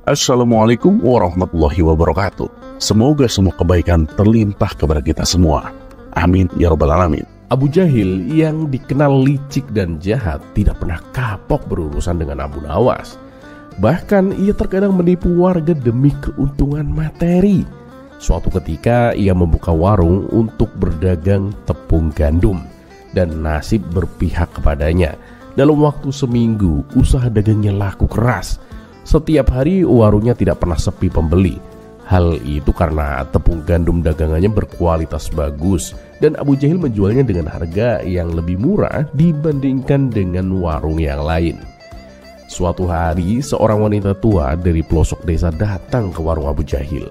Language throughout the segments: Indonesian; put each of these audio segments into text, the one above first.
Assalamualaikum warahmatullahi wabarakatuh. Semoga semua kebaikan terlimpah kepada kita semua. Amin ya rabbal alamin. Abu Jahil yang dikenal licik dan jahat tidak pernah kapok berurusan dengan Abu Nawas. Bahkan ia terkadang menipu warga demi keuntungan materi. Suatu ketika ia membuka warung untuk berdagang tepung gandum, dan nasib berpihak kepadanya. Dalam waktu seminggu usaha dagangnya laku keras. Setiap hari warungnya tidak pernah sepi pembeli. Hal itu karena tepung gandum dagangannya berkualitas bagus, dan Abu Jahil menjualnya dengan harga yang lebih murah dibandingkan dengan warung yang lain. Suatu hari seorang wanita tua dari pelosok desa datang ke warung Abu Jahil.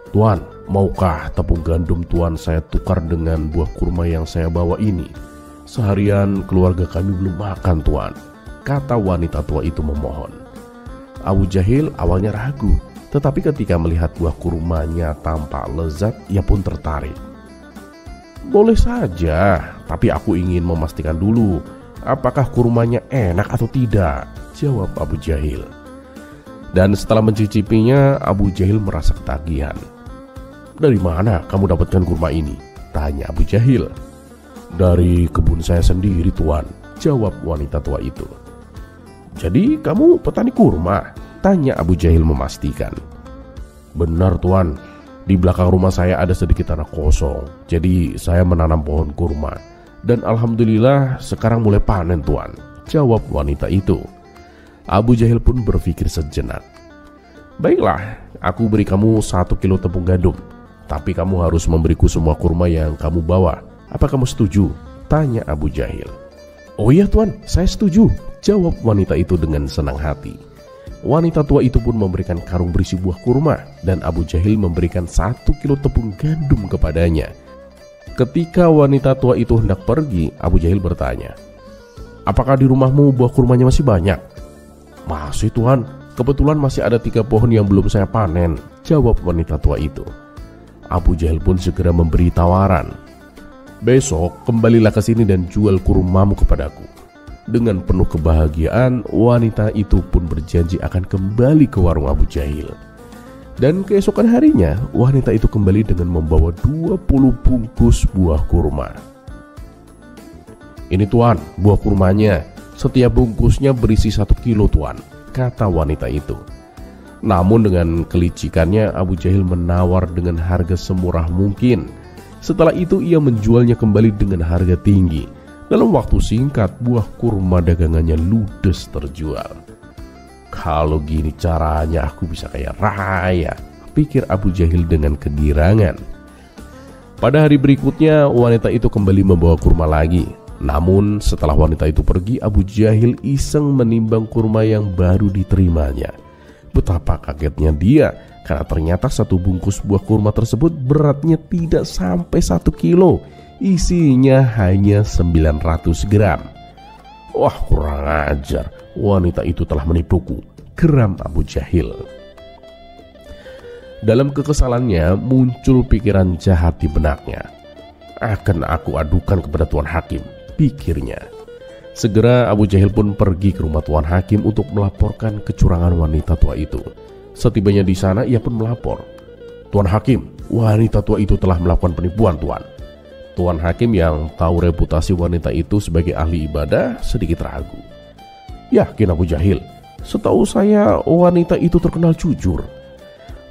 "Tuan, maukah tepung gandum tuan saya tukar dengan buah kurma yang saya bawa ini? Seharian keluarga kami belum makan tuan," kata wanita tua itu memohon. Abu Jahil awalnya ragu, tetapi ketika melihat buah kurmanya tampak lezat, ia pun tertarik. "Boleh saja, tapi aku ingin memastikan dulu apakah kurmanya enak atau tidak," jawab Abu Jahil. Dan setelah mencicipinya, Abu Jahil merasa ketagihan. "Dari mana kamu dapatkan kurma ini?" tanya Abu Jahil. "Dari kebun saya sendiri tuan," jawab wanita tua itu. "Jadi kamu petani kurma?" tanya Abu Jahil memastikan. "Benar tuan, di belakang rumah saya ada sedikit tanah kosong, jadi saya menanam pohon kurma. Dan alhamdulillah sekarang mulai panen tuan," jawab wanita itu. Abu Jahil pun berpikir sejenak. "Baiklah, aku beri kamu 1 kilo tepung gandum, tapi kamu harus memberiku semua kurma yang kamu bawa. Apa kamu setuju?" tanya Abu Jahil. "Oh iya tuan, saya setuju," jawab wanita itu dengan senang hati. Wanita tua itu pun memberikan karung berisi buah kurma, dan Abu Jahil memberikan 1 kilo tepung gandum kepadanya. Ketika wanita tua itu hendak pergi, Abu Jahil bertanya, "Apakah di rumahmu buah kurmanya masih banyak?" "Masih tuan, kebetulan masih ada 3 pohon yang belum saya panen," jawab wanita tua itu. Abu Jahil pun segera memberi tawaran, "Besok kembalilah ke sini dan jual kurmamu kepadaku." Dengan penuh kebahagiaan, wanita itu pun berjanji akan kembali ke warung Abu Jahil. Dan keesokan harinya, wanita itu kembali dengan membawa 20 bungkus buah kurma. "Ini tuan, buah kurmanya. Setiap bungkusnya berisi 1 kilo tuan," kata wanita itu. Namun dengan kelicikannya, Abu Jahil menawar dengan harga semurah mungkin. Setelah itu ia menjualnya kembali dengan harga tinggi. Dalam waktu singkat, buah kurma dagangannya ludes terjual. "Kalau gini caranya aku bisa kaya raya," pikir Abu Jahil dengan kegirangan. Pada hari berikutnya, wanita itu kembali membawa kurma lagi. Namun setelah wanita itu pergi, Abu Jahil iseng menimbang kurma yang baru diterimanya. Betapa kagetnya dia, karena ternyata 1 bungkus buah kurma tersebut beratnya tidak sampai 1 kilo. Isinya hanya 900 gram. "Wah, kurang ajar, wanita itu telah menipuku," geram Abu Jahil. Dalam kekesalannya muncul pikiran jahat di benaknya. "Akan aku adukan kepada Tuan Hakim," pikirnya. Segera Abu Jahil pun pergi ke rumah Tuan Hakim untuk melaporkan kecurangan wanita tua itu. Setibanya di sana ia pun melapor, "Tuan Hakim, wanita tua itu telah melakukan penipuan tuan." Tuan Hakim yang tahu reputasi wanita itu sebagai ahli ibadah sedikit ragu. "Yakin Abu Jahil? Setahu saya wanita itu terkenal jujur."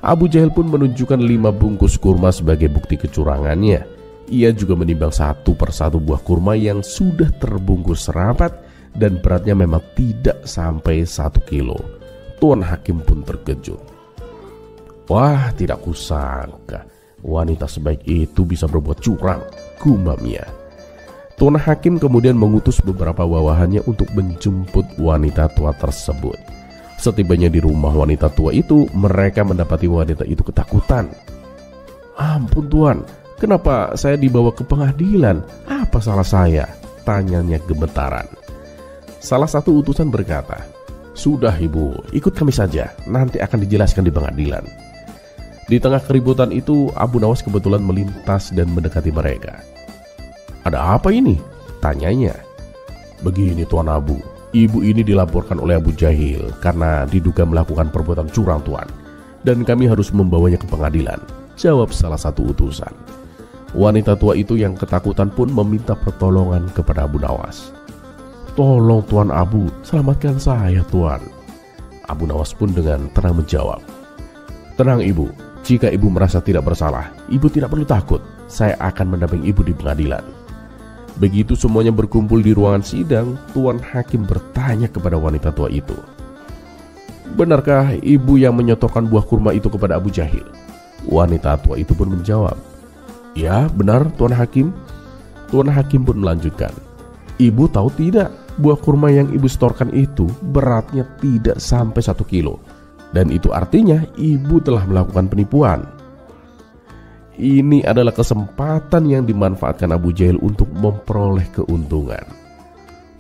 Abu Jahil pun menunjukkan 5 bungkus kurma sebagai bukti kecurangannya. Ia juga menimbang 1 persatu buah kurma yang sudah terbungkus rapat dan beratnya memang tidak sampai 1 kilo. Tuan Hakim pun terkejut. "Wah, tidak kusangka wanita sebaik itu bisa berbuat curang," gumamnya. Tuan Hakim kemudian mengutus beberapa bawahannya untuk menjemput wanita tua tersebut. Setibanya di rumah wanita tua itu, mereka mendapati wanita itu ketakutan. "Ampun tuan, kenapa saya dibawa ke pengadilan? Apa salah saya?" tanyanya gemetaran. Salah satu utusan berkata, "Sudah ibu, ikut kami saja, nanti akan dijelaskan di pengadilan." Di tengah keributan itu, Abu Nawas kebetulan melintas dan mendekati mereka. "Ada apa ini?" tanyanya. "Begini Tuan Abu, Ibu ini dilaporkan oleh Abu Jahil karena diduga melakukan perbuatan curang Tuan, dan kami harus membawanya ke pengadilan, jawab salah satu utusan. Wanita tua itu yang ketakutan pun meminta pertolongan kepada Abu Nawas. Tolong Tuan Abu, selamatkan saya Tuan. Abu Nawas pun dengan tenang menjawab, tenang Ibu, jika Ibu merasa tidak bersalah, Ibu tidak perlu takut, saya akan mendampingi Ibu di pengadilan. Begitu semuanya berkumpul di ruangan sidang, Tuan Hakim bertanya kepada wanita tua itu, benarkah Ibu yang menyetorkan buah kurma itu kepada Abu Jahil? Wanita tua itu pun menjawab, ya benar Tuan Hakim. Tuan Hakim pun melanjutkan, Ibu tahu tidak, buah kurma yang Ibu setorkan itu beratnya tidak sampai 1 kilo. Dan itu artinya Ibu telah melakukan penipuan. Ini adalah kesempatan yang dimanfaatkan Abu Jahil untuk memperoleh keuntungan.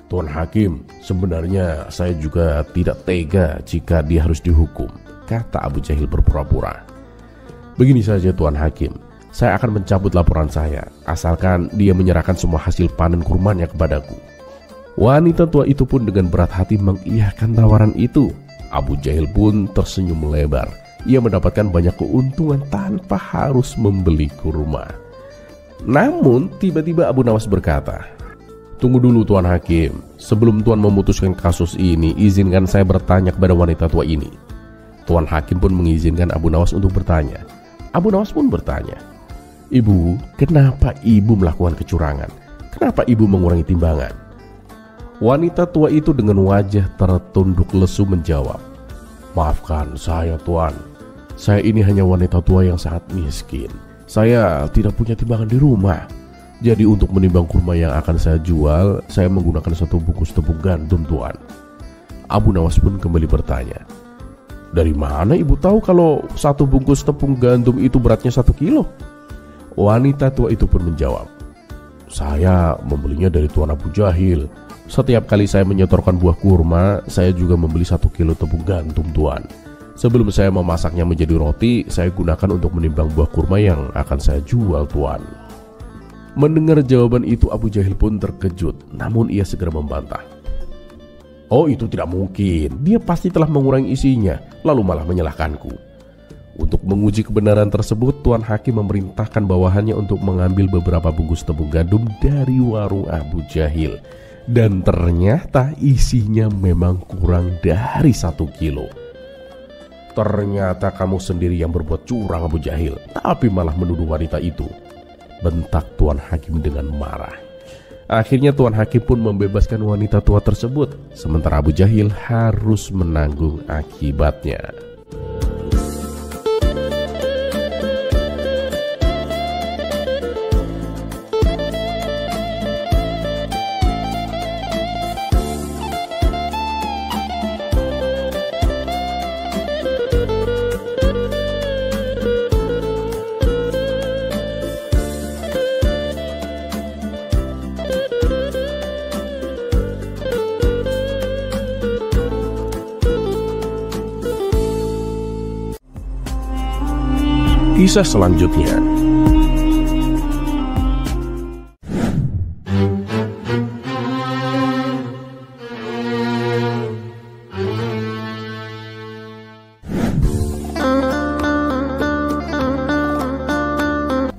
Tuan Hakim, sebenarnya saya juga tidak tega jika dia harus dihukum, kata Abu Jahil berpura-pura. Begini saja Tuan Hakim, saya akan mencabut laporan saya, asalkan dia menyerahkan semua hasil panen kurmanya kepadaku. Wanita tua itu pun dengan berat hati mengiyakan tawaran itu. Abu Jahil pun tersenyum lebar. Ia mendapatkan banyak keuntungan tanpa harus membeli kurma. Namun tiba-tiba Abu Nawas berkata, tunggu dulu Tuan Hakim, sebelum Tuan memutuskan kasus ini, izinkan saya bertanya kepada wanita tua ini. Tuan Hakim pun mengizinkan Abu Nawas untuk bertanya. Abu Nawas pun bertanya, Ibu, kenapa Ibu melakukan kecurangan? Kenapa Ibu mengurangi timbangan? Wanita tua itu dengan wajah tertunduk lesu menjawab, maafkan saya Tuan, saya ini hanya wanita tua yang sangat miskin. Saya tidak punya timbangan di rumah. Jadi untuk menimbang kurma yang akan saya jual, saya menggunakan 1 bungkus tepung gandum Tuan. Abu Nawas pun kembali bertanya, dari mana Ibu tahu kalau 1 bungkus tepung gandum itu beratnya 1 kilo? Wanita tua itu pun menjawab, saya membelinya dari Tuan Abu Jahil. Setiap kali saya menyetorkan buah kurma, saya juga membeli 1 kilo tepung gandum Tuan. Sebelum saya memasaknya menjadi roti, saya gunakan untuk menimbang buah kurma yang akan saya jual Tuan. Mendengar jawaban itu Abu Jahil pun terkejut, namun ia segera membantah. Oh itu tidak mungkin, dia pasti telah mengurangi isinya, lalu malah menyalahkanku. Untuk menguji kebenaran tersebut, Tuan Hakim memerintahkan bawahannya untuk mengambil beberapa bungkus tepung gandum dari warung Abu Jahil. Dan ternyata isinya memang kurang dari 1 kilo. Ternyata kamu sendiri yang berbuat curang Abu Jahil, tapi malah menuduh wanita itu, bentak Tuan Hakim dengan marah. Akhirnya Tuan Hakim pun membebaskan wanita tua tersebut, sementara Abu Jahil harus menanggung akibatnya. Kisah selanjutnya.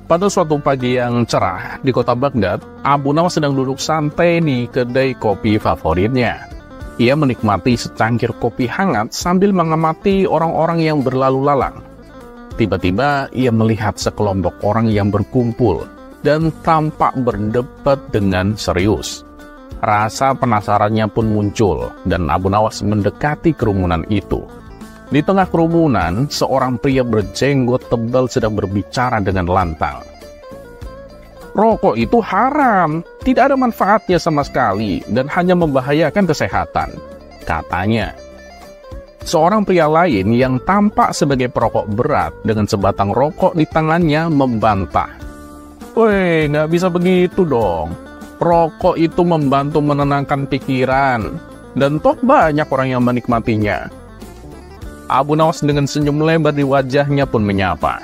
Pada suatu pagi yang cerah di kota Baghdad, Abu Nawas sedang duduk santai di kedai kopi favoritnya. Ia menikmati secangkir kopi hangat sambil mengamati orang-orang yang berlalu lalang. Tiba-tiba ia melihat sekelompok orang yang berkumpul dan tampak berdebat dengan serius. Rasa penasarannya pun muncul dan Abu Nawas mendekati kerumunan itu. Di tengah kerumunan, seorang pria berjenggot tebal sedang berbicara dengan lantang. Rokok itu haram, tidak ada manfaatnya sama sekali dan hanya membahayakan kesehatan, katanya. Seorang pria lain yang tampak sebagai perokok berat dengan sebatang rokok di tangannya membantah. Woi, nggak bisa begitu dong. Rokok itu membantu menenangkan pikiran dan toh banyak orang yang menikmatinya. Abu Nawas dengan senyum lebar di wajahnya pun menyapa.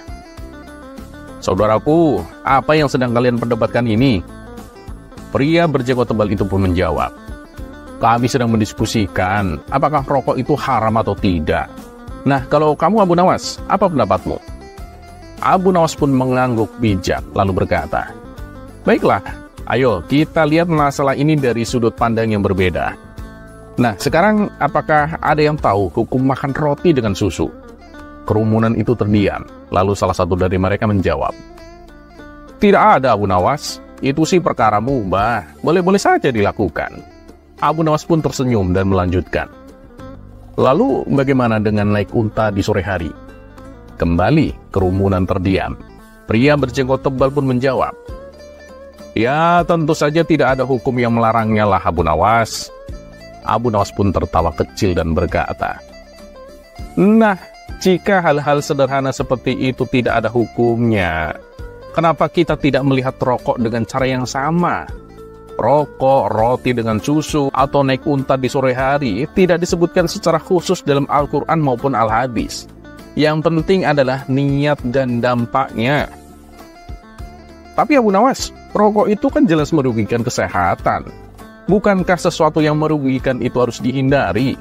Saudaraku, apa yang sedang kalian perdebatkan ini? Pria berjenggot tebal itu pun menjawab. Kami sedang mendiskusikan apakah rokok itu haram atau tidak. Nah, kalau kamu Abu Nawas, apa pendapatmu? Abu Nawas pun mengangguk bijak lalu berkata, baiklah, ayo kita lihat masalah ini dari sudut pandang yang berbeda. Nah, sekarang apakah ada yang tahu hukum makan roti dengan susu? Kerumunan itu terdiam, lalu salah satu dari mereka menjawab, tidak ada Abu Nawas, itu sih perkara mubah, boleh-boleh saja dilakukan. Abu Nawas pun tersenyum dan melanjutkan, lalu bagaimana dengan naik unta di sore hari? Kembali kerumunan terdiam. Pria berjenggot tebal pun menjawab, ya tentu saja tidak ada hukum yang melarangnya lah Abu Nawas. Abu Nawas pun tertawa kecil dan berkata, nah, jika hal-hal sederhana seperti itu tidak ada hukumnya, kenapa kita tidak melihat rokok dengan cara yang sama? Rokok, roti dengan susu, atau naik unta di sore hari tidak disebutkan secara khusus dalam Al-Quran maupun Al-Hadis. Yang penting adalah niat dan dampaknya. Tapi Abu Nawas, rokok itu kan jelas merugikan kesehatan. Bukankah sesuatu yang merugikan itu harus dihindari?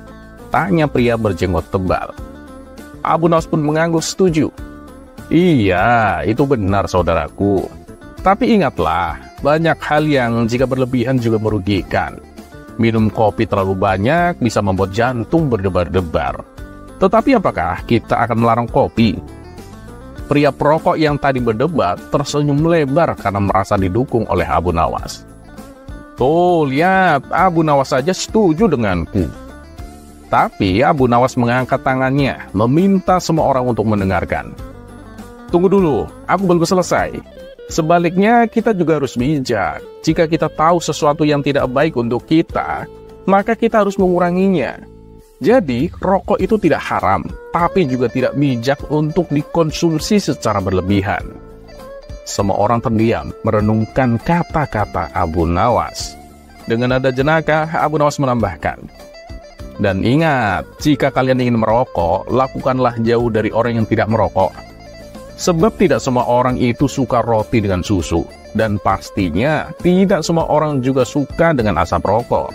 Tanya pria berjenggot tebal. Abu Nawas pun mengangguk setuju. Iya, itu benar saudaraku. Tapi ingatlah, banyak hal yang jika berlebihan juga merugikan. Minum kopi terlalu banyak bisa membuat jantung berdebar-debar. Tetapi apakah kita akan melarang kopi? Pria perokok yang tadi berdebat tersenyum lebar karena merasa didukung oleh Abu Nawas. Tuh, lihat, Abu Nawas saja setuju denganku. Tapi Abu Nawas mengangkat tangannya, meminta semua orang untuk mendengarkan. Tunggu dulu, aku belum selesai. Sebaliknya, kita juga harus bijak. Jika kita tahu sesuatu yang tidak baik untuk kita, maka kita harus menguranginya. Jadi, rokok itu tidak haram, tapi juga tidak bijak untuk dikonsumsi secara berlebihan. Semua orang terdiam, merenungkan kata-kata Abu Nawas. Dengan nada jenaka, Abu Nawas menambahkan, dan ingat, jika kalian ingin merokok, lakukanlah jauh dari orang yang tidak merokok. Sebab tidak semua orang itu suka roti dengan susu, dan pastinya tidak semua orang juga suka dengan asap rokok.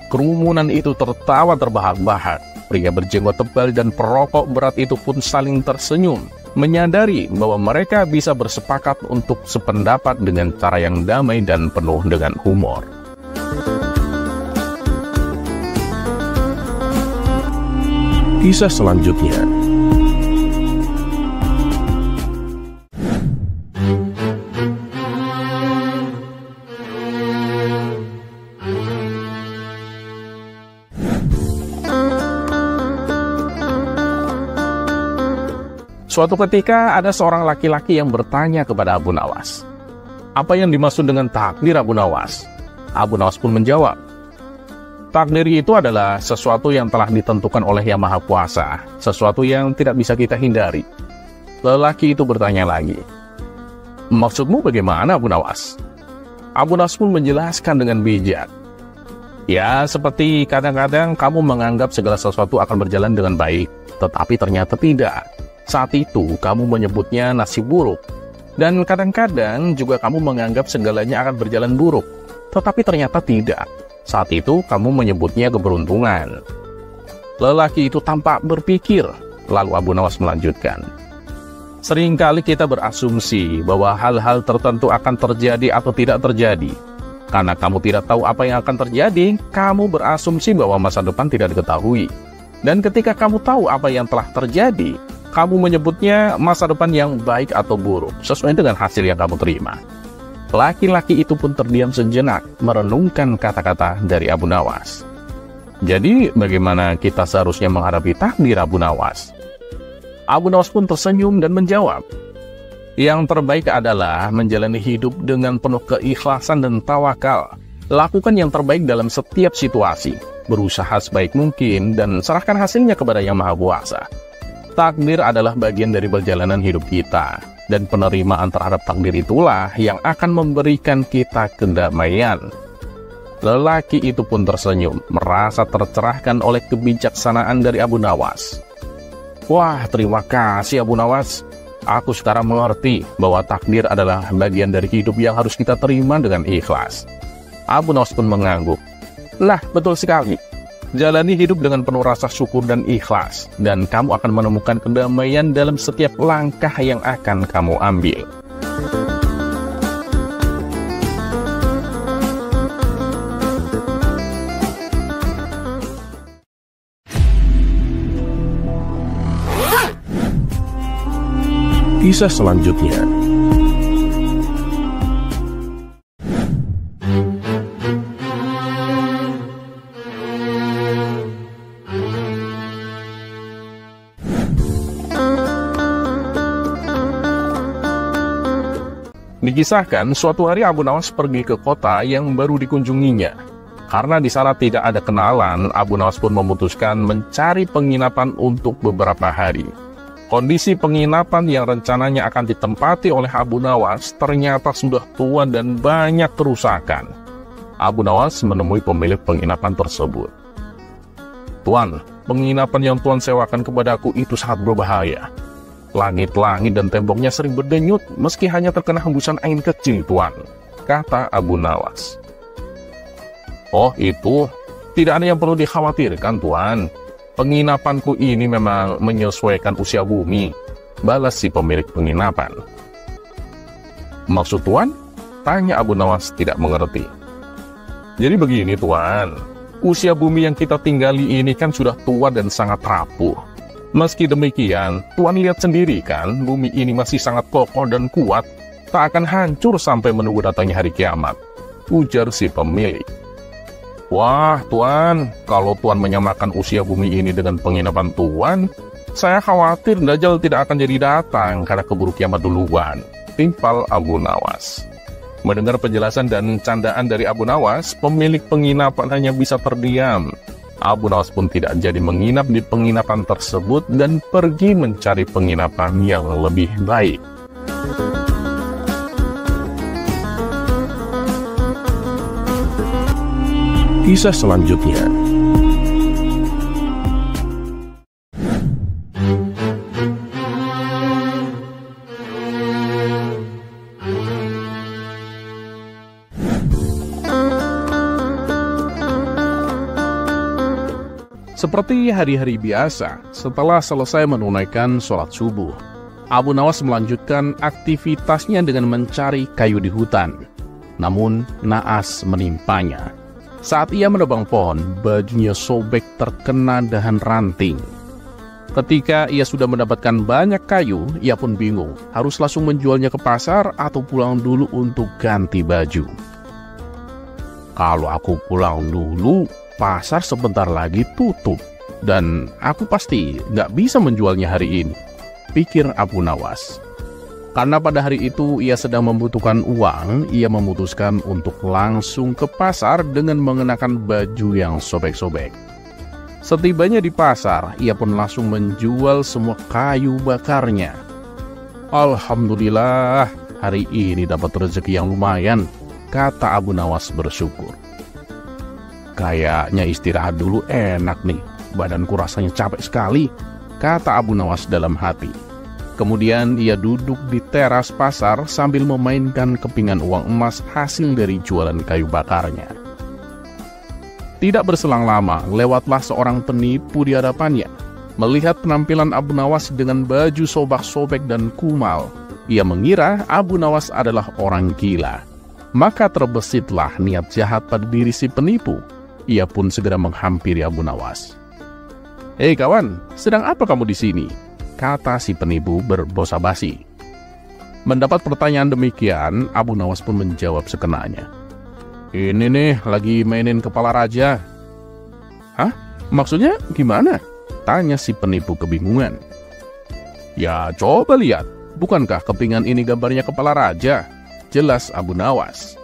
Kerumunan itu tertawa terbahak-bahak. Pria berjenggot tebal dan perokok berat itu pun saling tersenyum, menyadari bahwa mereka bisa bersepakat untuk sependapat dengan cara yang damai dan penuh dengan humor. Kisah selanjutnya. Suatu ketika ada seorang laki-laki yang bertanya kepada Abu Nawas, apa yang dimaksud dengan takdir Abu Nawas? Abu Nawas pun menjawab, takdir itu adalah sesuatu yang telah ditentukan oleh Yang Maha Kuasa, sesuatu yang tidak bisa kita hindari. Lelaki itu bertanya lagi, maksudmu bagaimana Abu Nawas? Abu Nawas pun menjelaskan dengan bijak, ya seperti kadang-kadang kamu menganggap segala sesuatu akan berjalan dengan baik, tetapi ternyata tidak. Saat itu kamu menyebutnya nasib buruk, dan kadang-kadang juga kamu menganggap segalanya akan berjalan buruk, tetapi ternyata tidak. Saat itu kamu menyebutnya keberuntungan. Lelaki itu tampak berpikir, lalu Abu Nawas melanjutkan, seringkali kita berasumsi bahwa hal-hal tertentu akan terjadi atau tidak terjadi. Karena kamu tidak tahu apa yang akan terjadi, kamu berasumsi bahwa masa depan tidak diketahui. Dan ketika kamu tahu apa yang telah terjadi, kamu menyebutnya masa depan yang baik atau buruk, sesuai dengan hasil yang kamu terima. Laki-laki itu pun terdiam sejenak, merenungkan kata-kata dari Abu Nawas. Jadi, bagaimana kita seharusnya menghadapi takdir Abu Nawas? Abu Nawas pun tersenyum dan menjawab, yang terbaik adalah menjalani hidup dengan penuh keikhlasan dan tawakal. Lakukan yang terbaik dalam setiap situasi, berusaha sebaik mungkin, dan serahkan hasilnya kepada Yang Maha Kuasa. Takdir adalah bagian dari perjalanan hidup kita, dan penerimaan terhadap takdir itulah yang akan memberikan kita kedamaian. Lelaki itu pun tersenyum, merasa tercerahkan oleh kebijaksanaan dari Abu Nawas. Wah, terima kasih Abu Nawas. Aku sekarang mengerti bahwa takdir adalah bagian dari hidup yang harus kita terima dengan ikhlas. Abu Nawas pun mengangguk. Nah, betul sekali. Jalani hidup dengan penuh rasa syukur dan ikhlas, dan kamu akan menemukan kedamaian dalam setiap langkah yang akan kamu ambil. Kisah selanjutnya. Dikisahkan, suatu hari Abu Nawas pergi ke kota yang baru dikunjunginya. Karena di sana tidak ada kenalan, Abu Nawas pun memutuskan mencari penginapan untuk beberapa hari. Kondisi penginapan yang rencananya akan ditempati oleh Abu Nawas ternyata sudah tua dan banyak kerusakan. Abu Nawas menemui pemilik penginapan tersebut. "Tuan, penginapan yang Tuan sewakan kepadaku itu sangat berbahaya. Langit-langit dan temboknya sering berdenyut meski hanya terkena hembusan angin kecil, Tuan," kata Abu Nawas. "Oh itu, tidak ada yang perlu dikhawatirkan, Tuan. Penginapanku ini memang menyesuaikan usia bumi," balas si pemilik penginapan. "Maksud Tuan?" tanya Abu Nawas tidak mengerti. "Jadi begini, Tuan. Usia bumi yang kita tinggali ini kan sudah tua dan sangat rapuh. Meski demikian, Tuan lihat sendiri kan, bumi ini masih sangat kokoh dan kuat, tak akan hancur sampai menunggu datangnya hari kiamat," ujar si pemilik. "Wah, Tuan, kalau Tuan menyamakan usia bumi ini dengan penginapan Tuan, saya khawatir Dajjal tidak akan jadi datang karena keburu kiamat duluan," timpal Abu Nawas. Mendengar penjelasan dan candaan dari Abu Nawas, pemilik penginapan hanya bisa terdiam. Abu Nawas pun tidak jadi menginap di penginapan tersebut dan pergi mencari penginapan yang lebih baik. Kisah selanjutnya. Seperti hari-hari biasa, setelah selesai menunaikan sholat subuh, Abu Nawas melanjutkan aktivitasnya dengan mencari kayu di hutan. Namun, naas menimpanya. Saat ia menebang pohon, bajunya sobek terkena dahan ranting. Ketika ia sudah mendapatkan banyak kayu, ia pun bingung, harus langsung menjualnya ke pasar atau pulang dulu untuk ganti baju. "Kalau aku pulang dulu, pasar sebentar lagi tutup, dan aku pasti nggak bisa menjualnya hari ini," pikir Abu Nawas. Karena pada hari itu ia sedang membutuhkan uang, ia memutuskan untuk langsung ke pasar dengan mengenakan baju yang sobek-sobek. Setibanya di pasar, ia pun langsung menjual semua kayu bakarnya. "Alhamdulillah, hari ini dapat rezeki yang lumayan," kata Abu Nawas bersyukur. "Kayaknya istirahat dulu enak nih, badanku rasanya capek sekali," kata Abu Nawas dalam hati. Kemudian ia duduk di teras pasar sambil memainkan kepingan uang emas hasil dari jualan kayu bakarnya. Tidak berselang lama, lewatlah seorang penipu di hadapannya. Melihat penampilan Abu Nawas dengan baju sobek-sobek dan kumal, ia mengira Abu Nawas adalah orang gila. Maka terbesitlah niat jahat pada diri si penipu. Ia pun segera menghampiri Abu Nawas. "Hei kawan, sedang apa kamu di sini?" kata si penipu berbahasa basi. Mendapat pertanyaan demikian, Abu Nawas pun menjawab sekenanya. "Ini nih, lagi mainin kepala raja." "Hah? Maksudnya gimana?" tanya si penipu kebingungan. "Ya coba lihat, bukankah kepingan ini gambarnya kepala raja?" jelas Abu Nawas.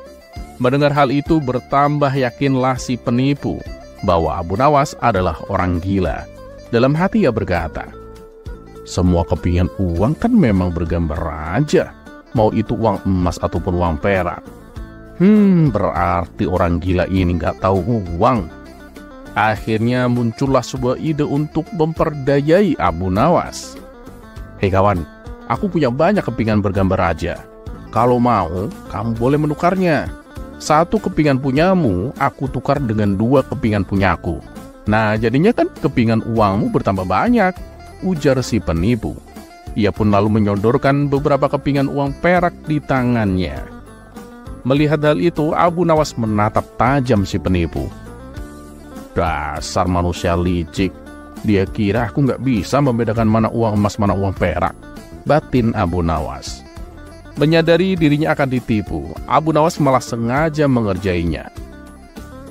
Mendengar hal itu bertambah yakinlah si penipu bahwa Abu Nawas adalah orang gila. Dalam hati ia berkata, "Semua kepingan uang kan memang bergambar raja, mau itu uang emas ataupun uang perak. Berarti orang gila ini nggak tahu uang." Akhirnya muncullah sebuah ide untuk memperdayai Abu Nawas. "Hei kawan, aku punya banyak kepingan bergambar raja. Kalau mau, kamu boleh menukarnya. 1 kepingan punyamu, aku tukar dengan 2 kepingan punyaku. Nah, jadinya kan kepingan uangmu bertambah banyak, ujar si penipu. Ia pun lalu menyodorkan beberapa kepingan uang perak di tangannya. Melihat hal itu, Abu Nawas menatap tajam si penipu. Dasar manusia licik, dia kira aku nggak bisa membedakan mana uang emas mana uang perak, batin Abu Nawas. Menyadari dirinya akan ditipu, Abu Nawas malah sengaja mengerjainya.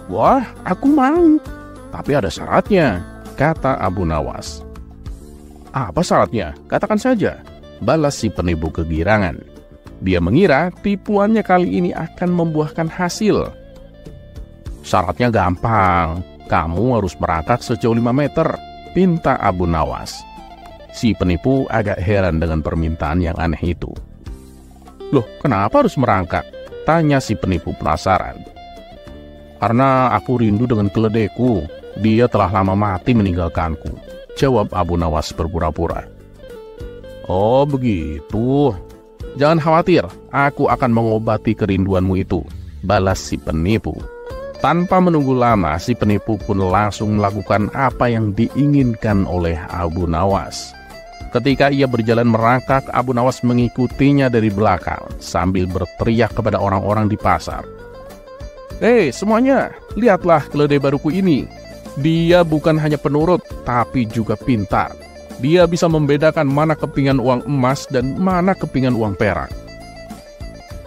Wah, aku mau, tapi ada syaratnya, kata Abu Nawas. Apa syaratnya? Katakan saja, balas si penipu kegirangan. Dia mengira tipuannya kali ini akan membuahkan hasil. Syaratnya gampang, kamu harus merangkak sejauh 5 meter, pinta Abu Nawas. Si penipu agak heran dengan permintaan yang aneh itu. Loh, kenapa harus merangkak? Tanya si penipu penasaran. Karena aku rindu dengan keledaiku, dia telah lama mati meninggalkanku, jawab Abu Nawas berpura-pura. Oh begitu, jangan khawatir, aku akan mengobati kerinduanmu itu, balas si penipu. Tanpa menunggu lama, si penipu pun langsung melakukan apa yang diinginkan oleh Abu Nawas. Ketika ia berjalan merangkak, Abu Nawas mengikutinya dari belakang sambil berteriak kepada orang-orang di pasar. Hei semuanya, lihatlah keledai baruku ini. Dia bukan hanya penurut, tapi juga pintar. Dia bisa membedakan mana kepingan uang emas dan mana kepingan uang perak.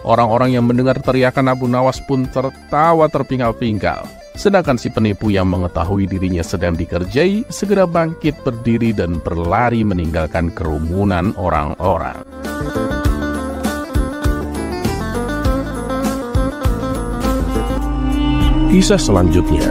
Orang-orang yang mendengar teriakan Abu Nawas pun tertawa terpinggal-pinggal. Sedangkan si penipu yang mengetahui dirinya sedang dikerjai, segera bangkit berdiri dan berlari meninggalkan kerumunan orang-orang. Kisah selanjutnya.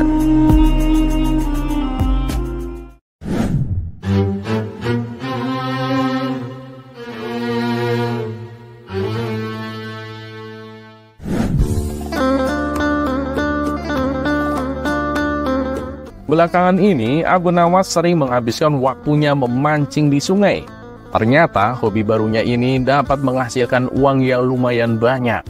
Belakangan ini, Abu Nawas sering menghabiskan waktunya memancing di sungai. Ternyata, hobi barunya ini dapat menghasilkan uang yang lumayan banyak.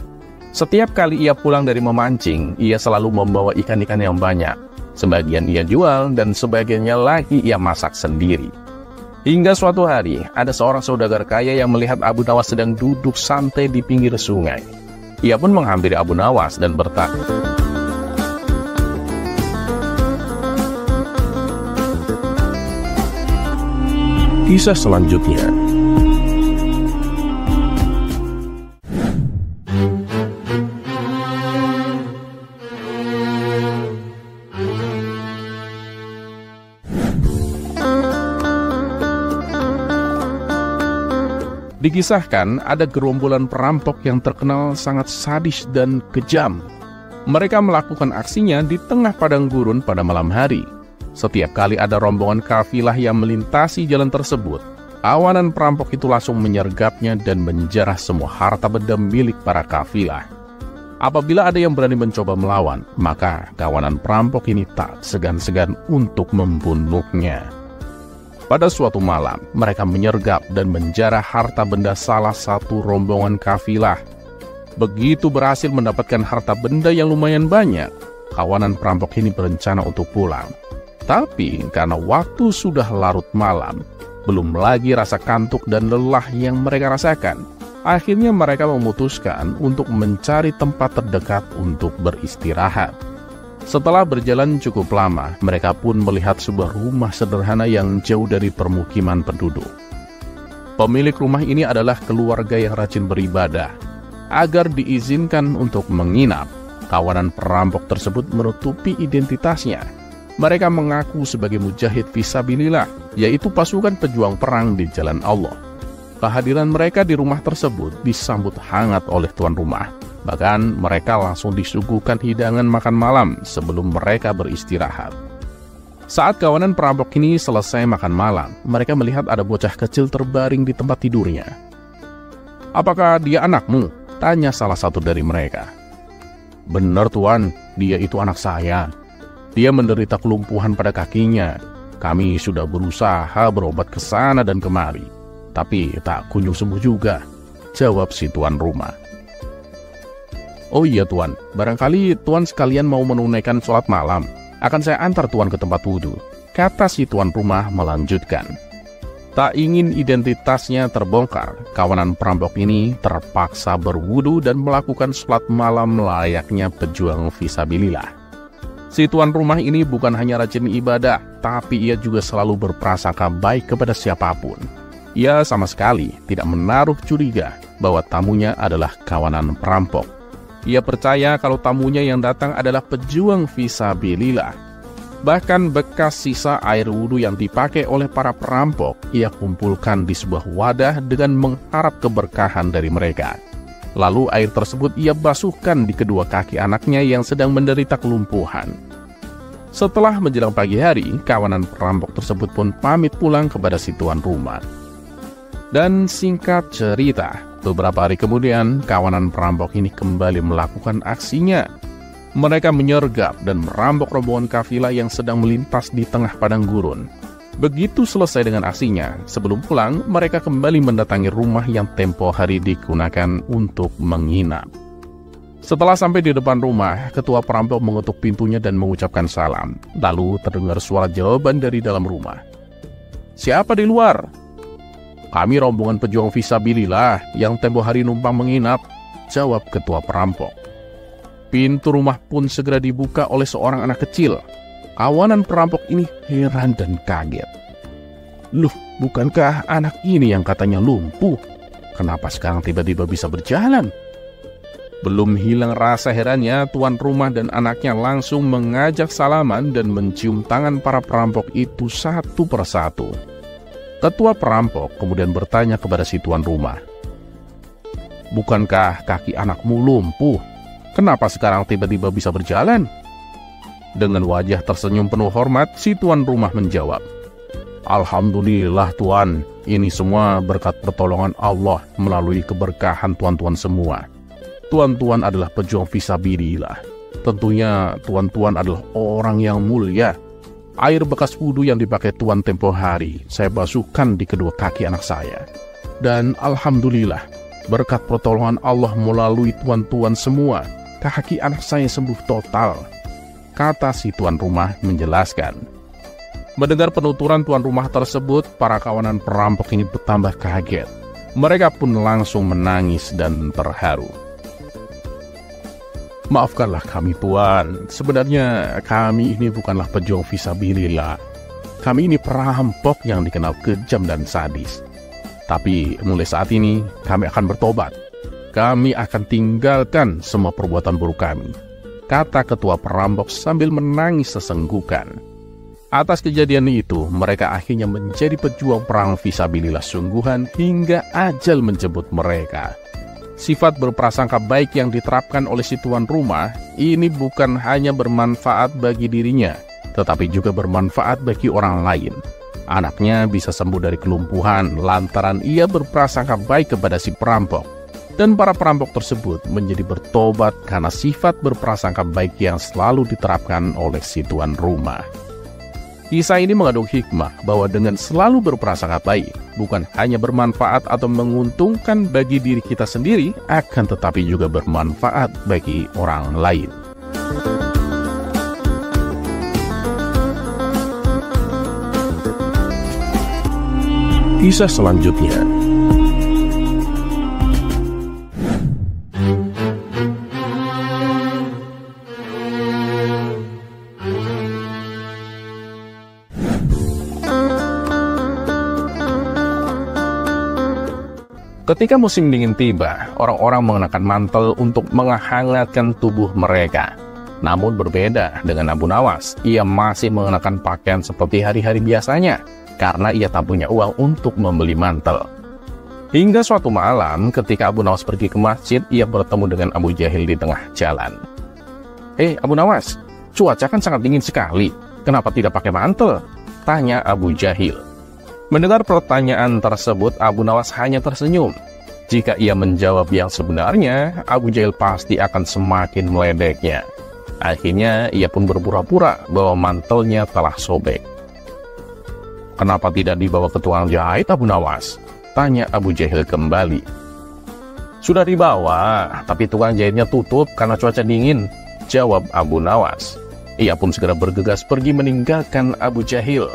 Setiap kali ia pulang dari memancing, ia selalu membawa ikan-ikan yang banyak. Sebagian ia jual, dan sebagiannya lagi ia masak sendiri. Hingga suatu hari, ada seorang saudagar kaya yang melihat Abu Nawas sedang duduk santai di pinggir sungai. Ia pun menghampiri Abu Nawas dan bertanya, Kisah selanjutnya. Dikisahkan ada gerombolan perampok yang terkenal sangat sadis dan kejam. Mereka melakukan aksinya di tengah padang gurun pada malam hari. Setiap kali ada rombongan kafilah yang melintasi jalan tersebut, kawanan perampok itu langsung menyergapnya dan menjarah semua harta benda milik para kafilah. Apabila ada yang berani mencoba melawan, maka kawanan perampok ini tak segan-segan untuk membunuhnya. Pada suatu malam, mereka menyergap dan menjarah harta benda salah satu rombongan kafilah. Begitu berhasil mendapatkan harta benda yang lumayan banyak, kawanan perampok ini berencana untuk pulang. Tapi karena waktu sudah larut malam, belum lagi rasa kantuk dan lelah yang mereka rasakan, akhirnya mereka memutuskan untuk mencari tempat terdekat untuk beristirahat. Setelah berjalan cukup lama, mereka pun melihat sebuah rumah sederhana yang jauh dari permukiman penduduk. Pemilik rumah ini adalah keluarga yang rajin beribadah. Agar diizinkan untuk menginap, kawanan perampok tersebut menutupi identitasnya. Mereka mengaku sebagai mujahid fisabilillah, yaitu pasukan pejuang perang di jalan Allah. Kehadiran mereka di rumah tersebut disambut hangat oleh tuan rumah. Bahkan mereka langsung disuguhkan hidangan makan malam sebelum mereka beristirahat. Saat kawanan perampok ini selesai makan malam, mereka melihat ada bocah kecil terbaring di tempat tidurnya. "Apakah dia anakmu?" tanya salah satu dari mereka. "Benar tuan, dia itu anak saya. Dia menderita kelumpuhan pada kakinya. Kami sudah berusaha berobat ke sana dan kemari, tapi tak kunjung sembuh juga," jawab si tuan rumah. "Oh iya Tuan, barangkali Tuan sekalian mau menunaikan sholat malam. Akan saya antar Tuan ke tempat wudhu," kata si tuan rumah melanjutkan. Tak ingin identitasnya terbongkar, kawanan perampok ini terpaksa berwudu dan melakukan sholat malam layaknya pejuang fisabilillah. Si tuan rumah ini bukan hanya rajin ibadah, tapi ia juga selalu berprasangka baik kepada siapapun. Ia sama sekali tidak menaruh curiga bahwa tamunya adalah kawanan perampok. Ia percaya kalau tamunya yang datang adalah pejuang fisabilillah. Bahkan bekas sisa air wudhu yang dipakai oleh para perampok ia kumpulkan di sebuah wadah dengan mengharap keberkahan dari mereka. Lalu air tersebut ia basuhkan di kedua kaki anaknya yang sedang menderita kelumpuhan. Setelah menjelang pagi hari, kawanan perampok tersebut pun pamit pulang kepada si tuan rumah. Dan singkat cerita, beberapa hari kemudian, kawanan perampok ini kembali melakukan aksinya. Mereka menyergap dan merampok rombongan kafilah yang sedang melintas di tengah padang gurun. Begitu selesai dengan aksinya, sebelum pulang, mereka kembali mendatangi rumah yang tempo hari digunakan untuk menginap. Setelah sampai di depan rumah, ketua perampok mengetuk pintunya dan mengucapkan salam. Lalu terdengar suara jawaban dari dalam rumah. "Siapa di luar?" "Kami rombongan pejuang fisabilillah yang tempo hari numpang menginap," jawab ketua perampok. Pintu rumah pun segera dibuka oleh seorang anak kecil. Kawanan perampok ini heran dan kaget. "Loh, bukankah anak ini yang katanya lumpuh? Kenapa sekarang tiba-tiba bisa berjalan?" Belum hilang rasa herannya, tuan rumah dan anaknya langsung mengajak salaman dan mencium tangan para perampok itu satu persatu. Ketua perampok kemudian bertanya kepada si tuan rumah, "Bukankah kaki anakmu lumpuh? Kenapa sekarang tiba-tiba bisa berjalan?" Dengan wajah tersenyum penuh hormat, si tuan rumah menjawab, "Alhamdulillah Tuan, ini semua berkat pertolongan Allah melalui keberkahan tuan-tuan semua. Tuan-tuan adalah pejuang fisabilillah. Tentunya tuan-tuan adalah orang yang mulia. Air bekas wudhu yang dipakai tuan tempo hari, saya basuhkan di kedua kaki anak saya. Dan alhamdulillah, berkat pertolongan Allah melalui tuan-tuan semua, kaki anak saya sembuh total," kata si tuan rumah menjelaskan. Mendengar penuturan tuan rumah tersebut, para kawanan perampok ini bertambah kaget. Mereka pun langsung menangis dan terharu. "Maafkanlah kami Tuan, sebenarnya kami ini bukanlah pejuang fisabilillah. Kami ini perampok yang dikenal kejam dan sadis. Tapi mulai saat ini kami akan bertobat. Kami akan tinggalkan semua perbuatan buruk kami," kata ketua perampok sambil menangis sesenggukan. Atas kejadian itu, mereka akhirnya menjadi pejuang perang fisabilillah sungguhan hingga ajal menjemput mereka. Sifat berprasangka baik yang diterapkan oleh si tuan rumah ini bukan hanya bermanfaat bagi dirinya, tetapi juga bermanfaat bagi orang lain. Anaknya bisa sembuh dari kelumpuhan lantaran ia berprasangka baik kepada si perampok. Dan para perampok tersebut menjadi bertobat karena sifat berprasangka baik yang selalu diterapkan oleh si tuan rumah. Kisah ini mengandung hikmah bahwa dengan selalu berprasangka baik, bukan hanya bermanfaat atau menguntungkan bagi diri kita sendiri, akan tetapi juga bermanfaat bagi orang lain. Kisah selanjutnya. Ketika musim dingin tiba, orang-orang mengenakan mantel untuk menghangatkan tubuh mereka. Namun berbeda dengan Abu Nawas, ia masih mengenakan pakaian seperti hari-hari biasanya, karena ia tak punya uang untuk membeli mantel. Hingga suatu malam, ketika Abu Nawas pergi ke masjid, ia bertemu dengan Abu Jahil di tengah jalan. Abu Nawas, cuaca kan sangat dingin sekali, kenapa tidak pakai mantel?" tanya Abu Jahil. Mendengar pertanyaan tersebut, Abu Nawas hanya tersenyum. Jika ia menjawab yang sebenarnya, Abu Jahil pasti akan semakin meledeknya. Akhirnya, ia pun berpura-pura bahwa mantelnya telah sobek. "Kenapa tidak dibawa ke tukang jahit, Abu Nawas?" tanya Abu Jahil kembali. Sudah dibawa, tapi tukang jahitnya tutup karena cuaca dingin, jawab Abu Nawas. Ia pun segera bergegas pergi meninggalkan Abu Jahil.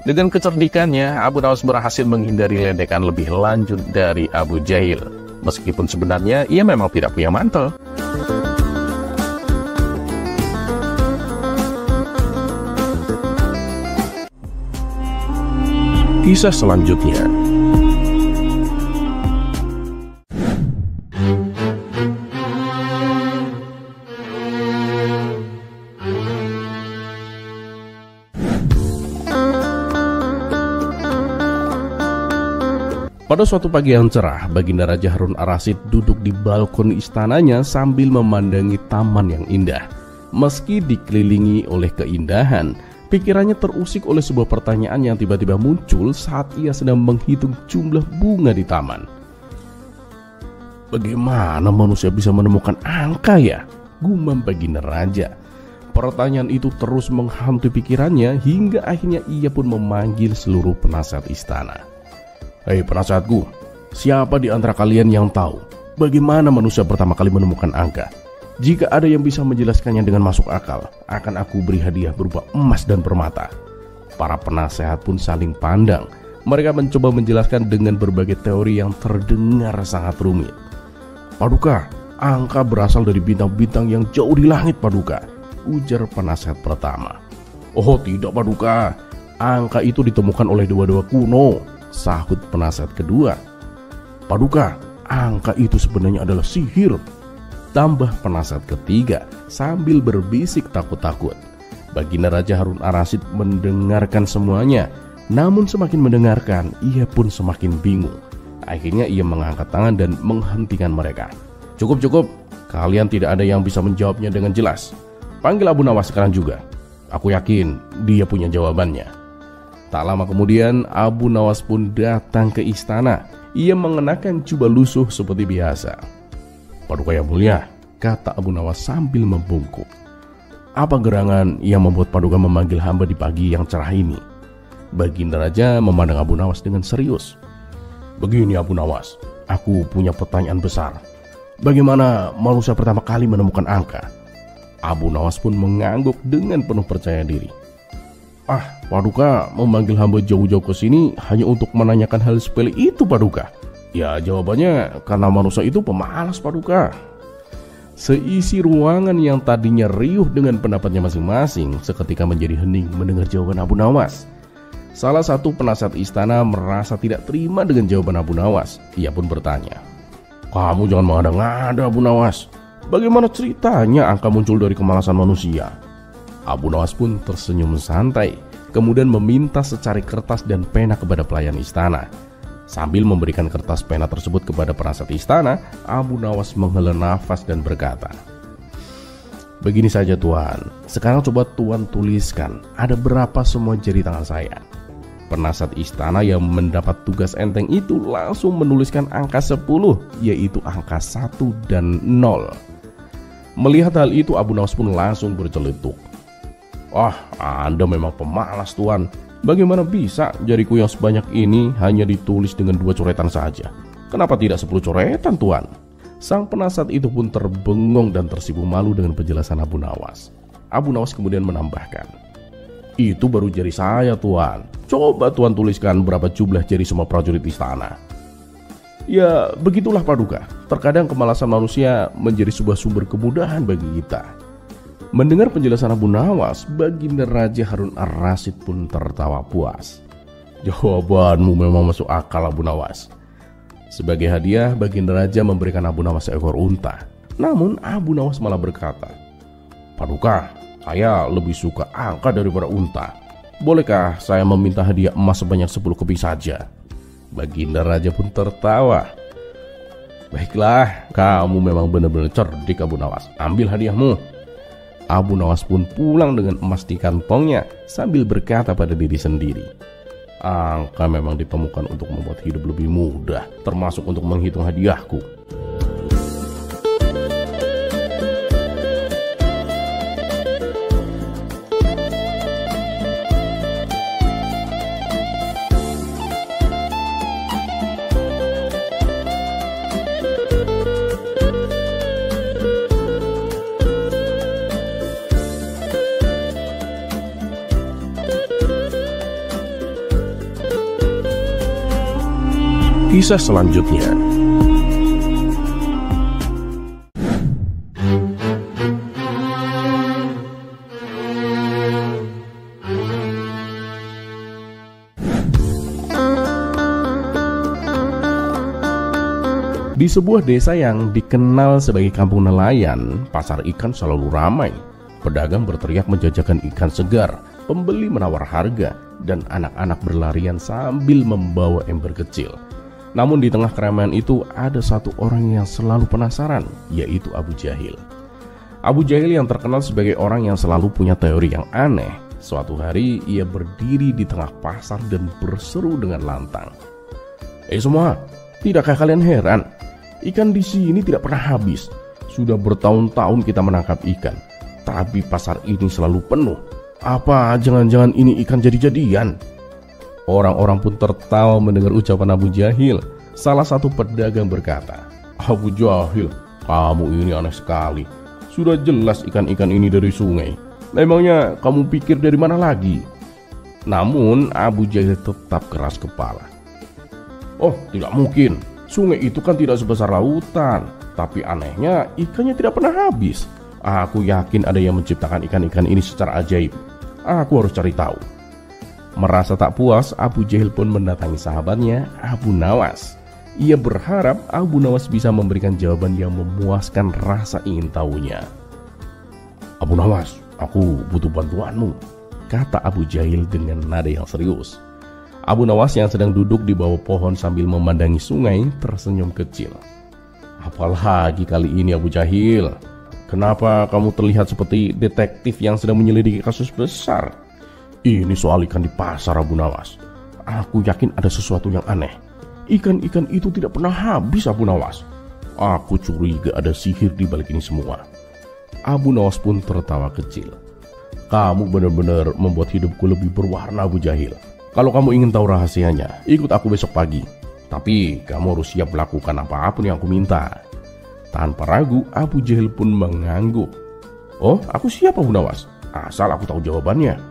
Dengan kecerdikannya, Abu Nawas berhasil menghindari ledekan lebih lanjut dari Abu Jahil. Meskipun sebenarnya ia memang tidak punya mantel. Kisah selanjutnya. Pada suatu pagi yang cerah, Baginda Raja Harun Ar-Rasyid duduk di balkon istananya sambil memandangi taman yang indah. Meski dikelilingi oleh keindahan, pikirannya terusik oleh sebuah pertanyaan yang tiba-tiba muncul saat ia sedang menghitung jumlah bunga di taman. Bagaimana manusia bisa menemukan angka ya? Gumam Baginda Raja. Pertanyaan itu terus menghantui pikirannya hingga akhirnya ia pun memanggil seluruh penasihat istana. Hei penasehatku, siapa di antara kalian yang tahu bagaimana manusia pertama kali menemukan angka? Jika ada yang bisa menjelaskannya dengan masuk akal, akan aku beri hadiah berupa emas dan permata. Para penasehat pun saling pandang. Mereka mencoba menjelaskan dengan berbagai teori yang terdengar sangat rumit. Paduka, angka berasal dari bintang-bintang yang jauh di langit, Paduka, ujar penasehat pertama. Oh tidak, Paduka, angka itu ditemukan oleh dewa-dewa kuno, sahut penasehat kedua. Paduka, angka itu sebenarnya adalah sihir, tambah penasehat ketiga sambil berbisik takut-takut. Baginda Raja Harun Ar-Rasyid mendengarkan semuanya, namun semakin mendengarkan ia pun semakin bingung. Akhirnya ia mengangkat tangan dan menghentikan mereka. Cukup, kalian tidak ada yang bisa menjawabnya dengan jelas. Panggil Abu Nawas sekarang juga. Aku yakin dia punya jawabannya. Tak lama kemudian, Abu Nawas pun datang ke istana. Ia mengenakan jubah lusuh seperti biasa. Paduka yang mulia, kata Abu Nawas sambil membungkuk. Apa gerangan yang membuat Paduka memanggil hamba di pagi yang cerah ini? Baginda Raja memandang Abu Nawas dengan serius. Begini Abu Nawas, aku punya pertanyaan besar. Bagaimana manusia pertama kali menemukan angka? Abu Nawas pun mengangguk dengan penuh percaya diri. Paduka memanggil hamba jauh-jauh ke sini hanya untuk menanyakan hal sepele itu, Paduka. Ya, jawabannya karena manusia itu pemalas, Paduka. Seisi ruangan yang tadinya riuh dengan pendapatnya masing-masing seketika menjadi hening mendengar jawaban Abu Nawas. Salah satu penasihat istana merasa tidak terima dengan jawaban Abu Nawas. Ia pun bertanya, kamu jangan mengada-ngada, Abu Nawas. Bagaimana ceritanya angka muncul dari kemalasan manusia? Abu Nawas pun tersenyum santai, kemudian meminta secari kertas dan pena kepada pelayan istana. Sambil memberikan kertas pena tersebut kepada penasihat istana, Abu Nawas menghela nafas dan berkata, begini saja Tuan, sekarang coba Tuan tuliskan ada berapa semua jari tangan saya. Penasihat istana yang mendapat tugas enteng itu langsung menuliskan angka 10, yaitu angka 1 dan 0. Melihat hal itu, Abu Nawas pun langsung berceletuk. Anda memang pemalas Tuan. Bagaimana bisa jariku yang sebanyak ini hanya ditulis dengan 2 coretan saja? Kenapa tidak 10 coretan Tuan? Sang penasihat itu pun terbengong dan tersipu malu dengan penjelasan Abu Nawas. Abu Nawas kemudian menambahkan, itu baru jari saya Tuan. Coba Tuan tuliskan berapa jumlah jari semua prajurit istana. Ya begitulah Paduka, terkadang kemalasan manusia menjadi sebuah sumber kemudahan bagi kita. Mendengar penjelasan Abu Nawas, Baginda Raja Harun Ar-Rasyid pun tertawa puas. Jawabanmu memang masuk akal Abu Nawas. Sebagai hadiah, Baginda Raja memberikan Abu Nawas seekor unta. Namun Abu Nawas malah berkata, Paduka, saya lebih suka angka daripada unta. Bolehkah saya meminta hadiah emas sebanyak 10 keping saja? Baginda Raja pun tertawa. Baiklah, kamu memang benar-benar cerdik Abu Nawas. Ambil hadiahmu. Abu Nawas pun pulang dengan emas di kantongnya sambil berkata pada diri sendiri, angka memang ditemukan untuk membuat hidup lebih mudah, termasuk untuk menghitung hadiahku. kisah selanjutnya. Di sebuah desa yang dikenal sebagai kampung nelayan, pasar ikan selalu ramai. Pedagang berteriak menjajakan ikan segar, pembeli menawar harga, dan anak-anak berlarian sambil membawa ember kecil. Namun di tengah keramaian itu ada satu orang yang selalu penasaran, yaitu Abu Jahil. Abu Jahil yang terkenal sebagai orang yang selalu punya teori yang aneh. Suatu hari ia berdiri di tengah pasar dan berseru dengan lantang. Semua, tidakkah kalian heran? Ikan di sini tidak pernah habis. Sudah bertahun-tahun kita menangkap ikan, tapi pasar ini selalu penuh. Apa jangan-jangan ini ikan jadi-jadian? Orang-orang pun tertawa mendengar ucapan Abu Jahil. Salah satu pedagang berkata, Abu Jahil, kamu ini aneh sekali. Sudah jelas ikan-ikan ini dari sungai. Memangnya kamu pikir dari mana lagi? Namun Abu Jahil tetap keras kepala. Oh, tidak mungkin. Sungai itu kan tidak sebesar lautan. Tapi anehnya ikannya tidak pernah habis. Aku yakin ada yang menciptakan ikan-ikan ini secara ajaib. Aku harus cari tahu. Merasa tak puas, Abu Jahil pun mendatangi sahabatnya, Abu Nawas. Ia berharap Abu Nawas bisa memberikan jawaban yang memuaskan rasa ingin tahunya. Abu Nawas, aku butuh bantuanmu, kata Abu Jahil dengan nada yang serius. Abu Nawas yang sedang duduk di bawah pohon sambil memandangi sungai tersenyum kecil. Apalagi kali ini Abu Jahil? Kenapa kamu terlihat seperti detektif yang sedang menyelidiki kasus besar? Ini soal ikan di pasar, Abu Nawas. Aku yakin ada sesuatu yang aneh. Ikan-ikan itu tidak pernah habis, Abu Nawas. Aku curiga ada sihir di balik ini semua. Abu Nawas pun tertawa kecil. Kamu benar-benar membuat hidupku lebih berwarna, Abu Jahil. Kalau kamu ingin tahu rahasianya, ikut aku besok pagi. Tapi kamu harus siap melakukan apapun yang aku minta. Tanpa ragu, Abu Jahil pun mengangguk. Oh, aku siap, Abu Nawas. Asal aku tahu jawabannya.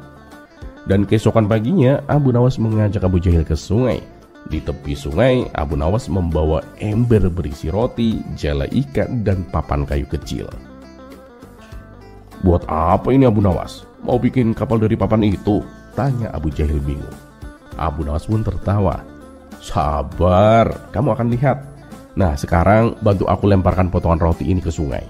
Dan keesokan paginya, Abu Nawas mengajak Abu Jahil ke sungai. Di tepi sungai, Abu Nawas membawa ember berisi roti, jala ikan, dan papan kayu kecil. Buat apa ini, Abu Nawas? Mau bikin kapal dari papan itu? Tanya Abu Jahil bingung. Abu Nawas pun tertawa. Sabar, kamu akan lihat. Nah, sekarang bantu aku lemparkan potongan roti ini ke sungai.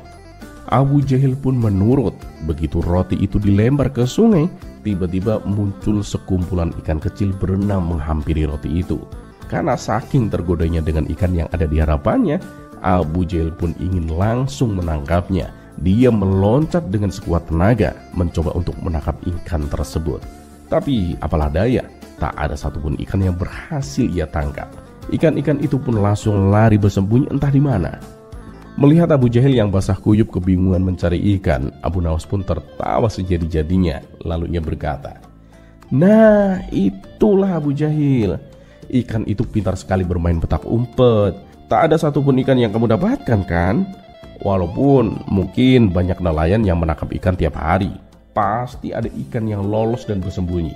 Abu Jahil pun menurut. Begitu roti itu dilempar ke sungai, tiba-tiba muncul sekumpulan ikan kecil berenang menghampiri roti itu. Karena saking tergodanya dengan ikan yang ada di hadapannya, Abu Jahil pun ingin langsung menangkapnya. Dia meloncat dengan sekuat tenaga, mencoba untuk menangkap ikan tersebut. Tapi apalah daya, tak ada satupun ikan yang berhasil ia tangkap. Ikan-ikan itu pun langsung lari bersembunyi entah di mana. Melihat Abu Jahil yang basah kuyup kebingungan mencari ikan, Abu Nawas pun tertawa sejadi-jadinya. Lalu ia berkata, nah, itulah Abu Jahil. Ikan itu pintar sekali bermain petak umpet. Tak ada satupun ikan yang kamu dapatkan, kan? Walaupun mungkin banyak nelayan yang menangkap ikan tiap hari, pasti ada ikan yang lolos dan bersembunyi.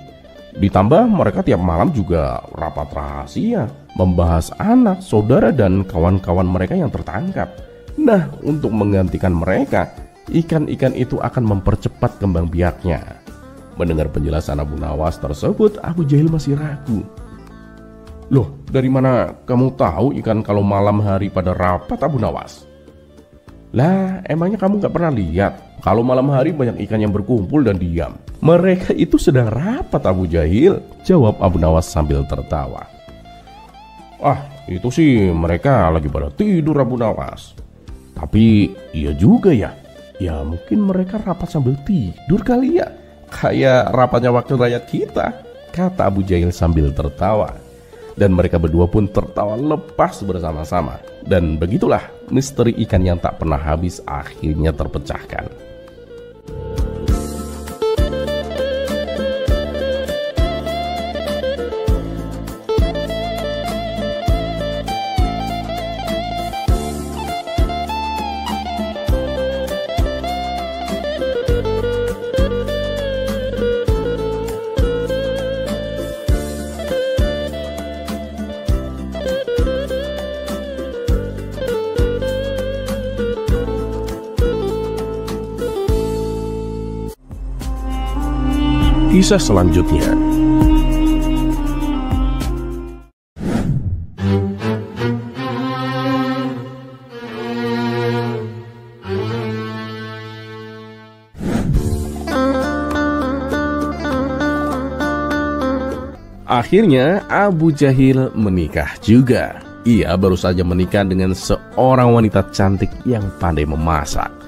Ditambah mereka tiap malam juga rapat rahasia, membahas anak, saudara, dan kawan-kawan mereka yang tertangkap. Nah, untuk menggantikan mereka, ikan-ikan itu akan mempercepat kembang biaknya. Mendengar penjelasan Abu Nawas tersebut, Abu Jahil masih ragu. Loh, dari mana kamu tahu ikan kalau malam hari pada rapat, Abu Nawas? Lah, emangnya kamu gak pernah lihat kalau malam hari banyak ikan yang berkumpul dan diam? Mereka itu sedang rapat, Abu Jahil, jawab Abu Nawas sambil tertawa. Ah, itu sih mereka lagi pada tidur, Abu Nawas. Tapi iya juga ya. Ya mungkin mereka rapat sambil tidur kali ya. Kayak rapatnya wakil rakyat kita, kata Abu Jahil sambil tertawa. Dan mereka berdua pun tertawa lepas bersama-sama. Dan begitulah misteri ikan yang tak pernah habis akhirnya terpecahkan. kisah selanjutnya. Akhirnya Abu Jahil menikah juga. Ia baru saja menikah dengan seorang wanita cantik yang pandai memasak.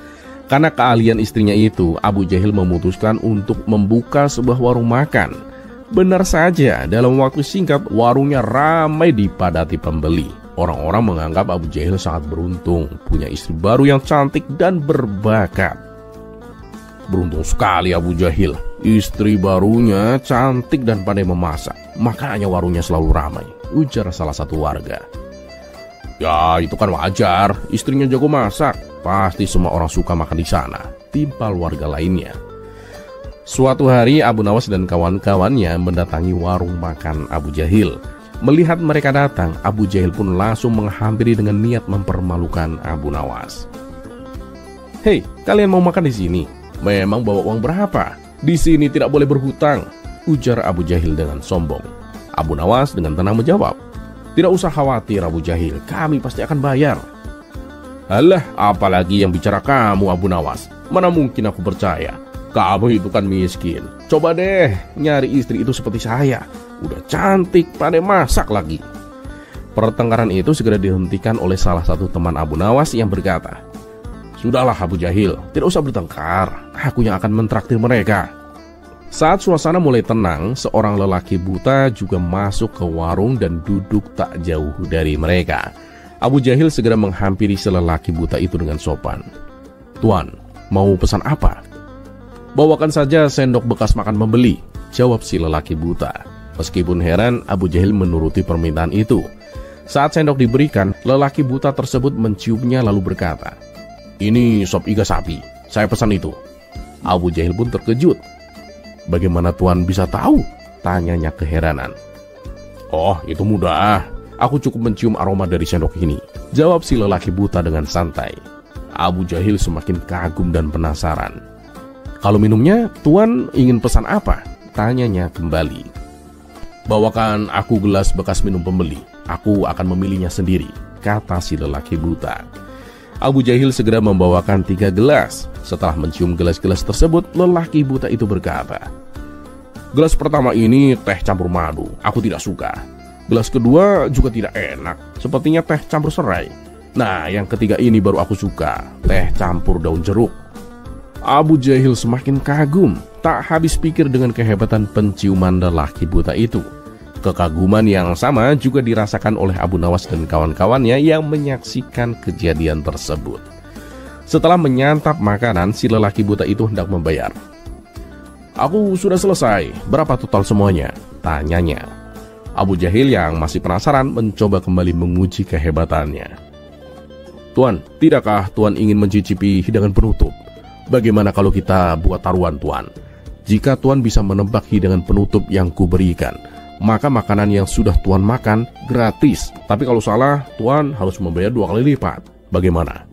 Karena keahlian istrinya itu, Abu Jahil memutuskan untuk membuka sebuah warung makan. Benar saja, dalam waktu singkat warungnya ramai dipadati pembeli. Orang-orang menganggap Abu Jahil sangat beruntung, punya istri baru yang cantik dan berbakat. Beruntung sekali Abu Jahil, istri barunya cantik dan pandai memasak, makanya warungnya selalu ramai, ujar salah satu warga. Ya itu kan wajar, istrinya jago masak, pasti semua orang suka makan di sana, timpal warga lainnya. Suatu hari Abu Nawas dan kawan-kawannya mendatangi warung makan Abu Jahil. Melihat mereka datang, Abu Jahil pun langsung menghampiri dengan niat mempermalukan Abu Nawas. Hei, kalian mau makan di sini? Memang bawa uang berapa? Di sini tidak boleh berhutang, ujar Abu Jahil dengan sombong. Abu Nawas dengan tenang menjawab, tidak usah khawatir Abu Jahil, kami pasti akan bayar. Alah, apalagi yang bicara kamu Abu Nawas, mana mungkin aku percaya. Kamu itu kan miskin. Coba deh nyari istri itu seperti saya, udah cantik, pandai masak lagi. Pertengkaran itu segera dihentikan oleh salah satu teman Abu Nawas yang berkata, sudahlah Abu Jahil, tidak usah bertengkar, aku yang akan mentraktir mereka. Saat suasana mulai tenang, seorang lelaki buta juga masuk ke warung dan duduk tak jauh dari mereka. Abu Jahil segera menghampiri si lelaki buta itu dengan sopan. Tuan, mau pesan apa? Bawakan saja sendok bekas makan membeli, jawab si lelaki buta. Meskipun heran, Abu Jahil menuruti permintaan itu. Saat sendok diberikan, lelaki buta tersebut menciumnya lalu berkata, ini sop iga sapi, saya pesan itu. Abu Jahil pun terkejut. Bagaimana tuan bisa tahu? Tanyanya keheranan. Oh, itu mudah. Aku cukup mencium aroma dari sendok ini, jawab si lelaki buta dengan santai. Abu Jahil semakin kagum dan penasaran. Kalau minumnya, tuan ingin pesan apa? Tanyanya kembali. Bawakan aku gelas bekas minum pembeli, aku akan memilihnya sendiri, kata si lelaki buta. Abu Jahil segera membawakan 3 gelas. Setelah mencium gelas-gelas tersebut, lelaki buta itu berkata, gelas pertama ini teh campur madu, aku tidak suka. Gelas kedua juga tidak enak, sepertinya teh campur serai. Nah, yang ketiga ini baru aku suka, teh campur daun jeruk. Abu Jahil semakin kagum, tak habis pikir dengan kehebatan penciuman lelaki buta itu. Kekaguman yang sama juga dirasakan oleh Abu Nawas dan kawan-kawannya yang menyaksikan kejadian tersebut. Setelah menyantap makanan, si lelaki buta itu hendak membayar. Aku sudah selesai, berapa total semuanya? Tanyanya. Abu Jahil yang masih penasaran mencoba kembali menguji kehebatannya. Tuan, tidakkah tuan ingin mencicipi hidangan penutup? Bagaimana kalau kita buat taruhan tuan? Jika tuan bisa menebak hidangan penutup yang kuberikan, maka makanan yang sudah tuan makan gratis. Tapi kalau salah, tuan harus membayar 2 kali lipat. Bagaimana?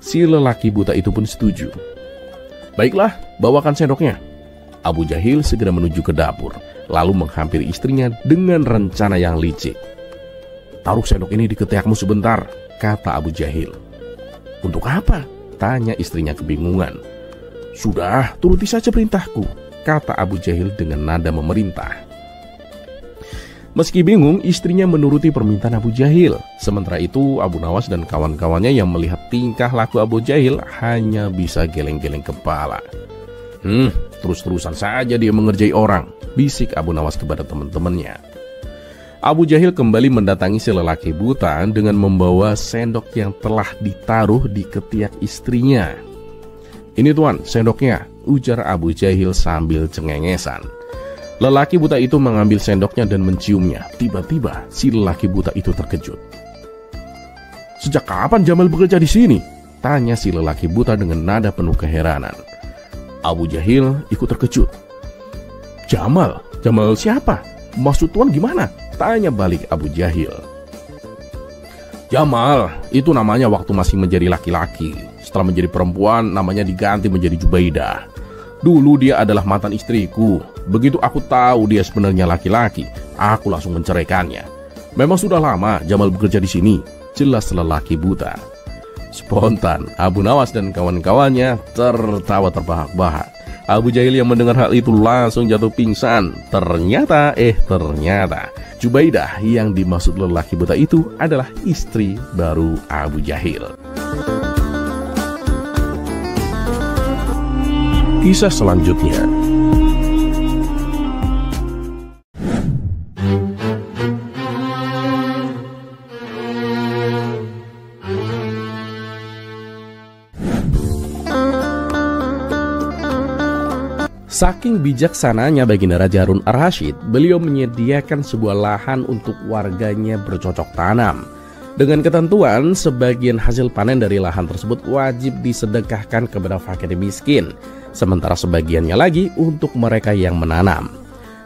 Si lelaki buta itu pun setuju. Baiklah, bawakan sendoknya. Abu Jahil segera menuju ke dapur, lalu menghampiri istrinya dengan rencana yang licik. Taruh sendok ini di ketiakmu sebentar, kata Abu Jahil. Untuk apa? Tanya istrinya kebingungan. Sudah, turuti saja perintahku, kata Abu Jahil dengan nada memerintah. Meski bingung, istrinya menuruti permintaan Abu Jahil. Sementara itu, Abu Nawas dan kawan-kawannya yang melihat tingkah laku Abu Jahil hanya bisa geleng-geleng kepala. Terus-terusan saja dia mengerjai orang, bisik Abu Nawas kepada teman-temannya. Abu Jahil kembali mendatangi si lelaki buta dengan membawa sendok yang telah ditaruh di ketiak istrinya. Ini tuan, sendoknya, ujar Abu Jahil sambil cengengesan. Lelaki buta itu mengambil sendoknya dan menciumnya. Tiba-tiba si lelaki buta itu terkejut. Sejak kapan Jamal bekerja di sini? Tanya si lelaki buta dengan nada penuh keheranan. Abu Jahil ikut terkejut. Jamal? Jamal siapa? Maksud tuan gimana? Tanya balik Abu Jahil. Jamal, itu namanya waktu masih menjadi laki-laki. Setelah menjadi perempuan, namanya diganti menjadi Jubaidah. Dulu dia adalah mantan istriku, Begitu aku tahu dia sebenarnya laki-laki, aku langsung menceraikannya. Memang sudah lama Jamal bekerja di sini, jelas lelaki buta. Spontan, Abu Nawas dan kawan-kawannya tertawa terbahak-bahak. Abu Jahil yang mendengar hal itu langsung jatuh pingsan. Ternyata Jubaidah yang dimaksud lelaki buta itu adalah istri baru Abu Jahil. Kisah selanjutnya. Saking bijaksananya baginda Raja Harun Ar-Rasyid, beliau menyediakan sebuah lahan untuk warganya bercocok tanam. Dengan ketentuan, sebagian hasil panen dari lahan tersebut wajib disedekahkan kepada fakir miskin, sementara sebagiannya lagi untuk mereka yang menanam.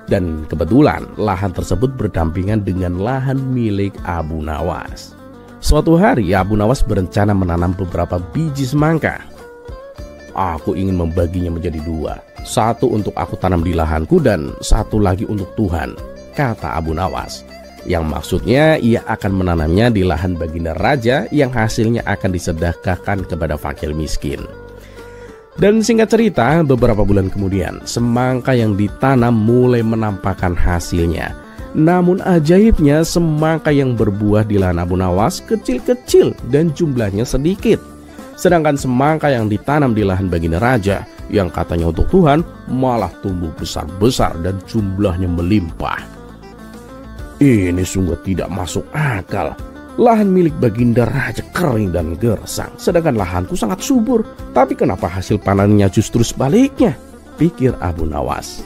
Dan kebetulan lahan tersebut berdampingan dengan lahan milik Abu Nawas. Suatu hari Abu Nawas berencana menanam beberapa biji semangka. Aku ingin membaginya menjadi 2. Satu untuk aku tanam di lahanku dan satu lagi untuk Tuhan, kata Abu Nawas. Yang maksudnya ia akan menanamnya di lahan baginda raja yang hasilnya akan disedekahkan kepada fakir miskin. Dan singkat cerita, beberapa bulan kemudian semangka yang ditanam mulai menampakkan hasilnya. Namun ajaibnya semangka yang berbuah di lahan Abu Nawas kecil-kecil dan jumlahnya sedikit. Sedangkan semangka yang ditanam di lahan baginda raja yang katanya untuk Tuhan malah tumbuh besar-besar dan jumlahnya melimpah. Ini sungguh tidak masuk akal. Lahan milik baginda raja kering dan gersang, sedangkan lahanku sangat subur. Tapi kenapa hasil panennya justru sebaliknya? Pikir Abu Nawas.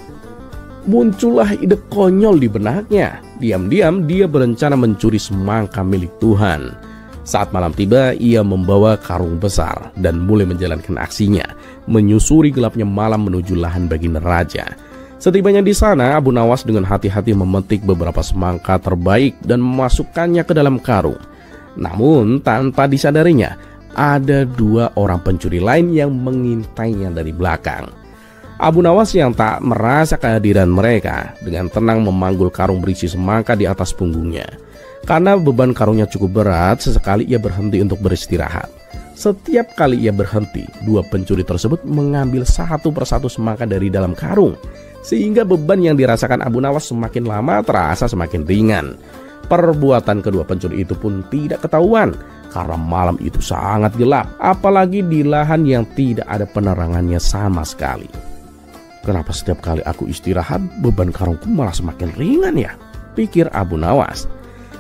Muncullah ide konyol di benaknya. Diam-diam dia berencana mencuri semangka milik Tuhan. Saat malam tiba, ia membawa karung besar dan mulai menjalankan aksinya, menyusuri gelapnya malam menuju lahan baginda raja. Setibanya di sana, Abu Nawas dengan hati-hati memetik beberapa semangka terbaik dan memasukkannya ke dalam karung. Namun, tanpa disadarinya, ada 2 orang pencuri lain yang mengintainya dari belakang. Abu Nawas yang tak merasa kehadiran mereka, dengan tenang memanggul karung berisi semangka di atas punggungnya. Karena beban karungnya cukup berat, sesekali ia berhenti untuk beristirahat. Setiap kali ia berhenti, 2 pencuri tersebut mengambil satu persatu semangka dari dalam karung, sehingga beban yang dirasakan Abu Nawas semakin lama terasa semakin ringan. Perbuatan kedua pencuri itu pun tidak ketahuan, karena malam itu sangat gelap, apalagi di lahan yang tidak ada penerangannya sama sekali. Kenapa setiap kali aku istirahat, beban karungku malah semakin ringan ya? Pikir Abu Nawas.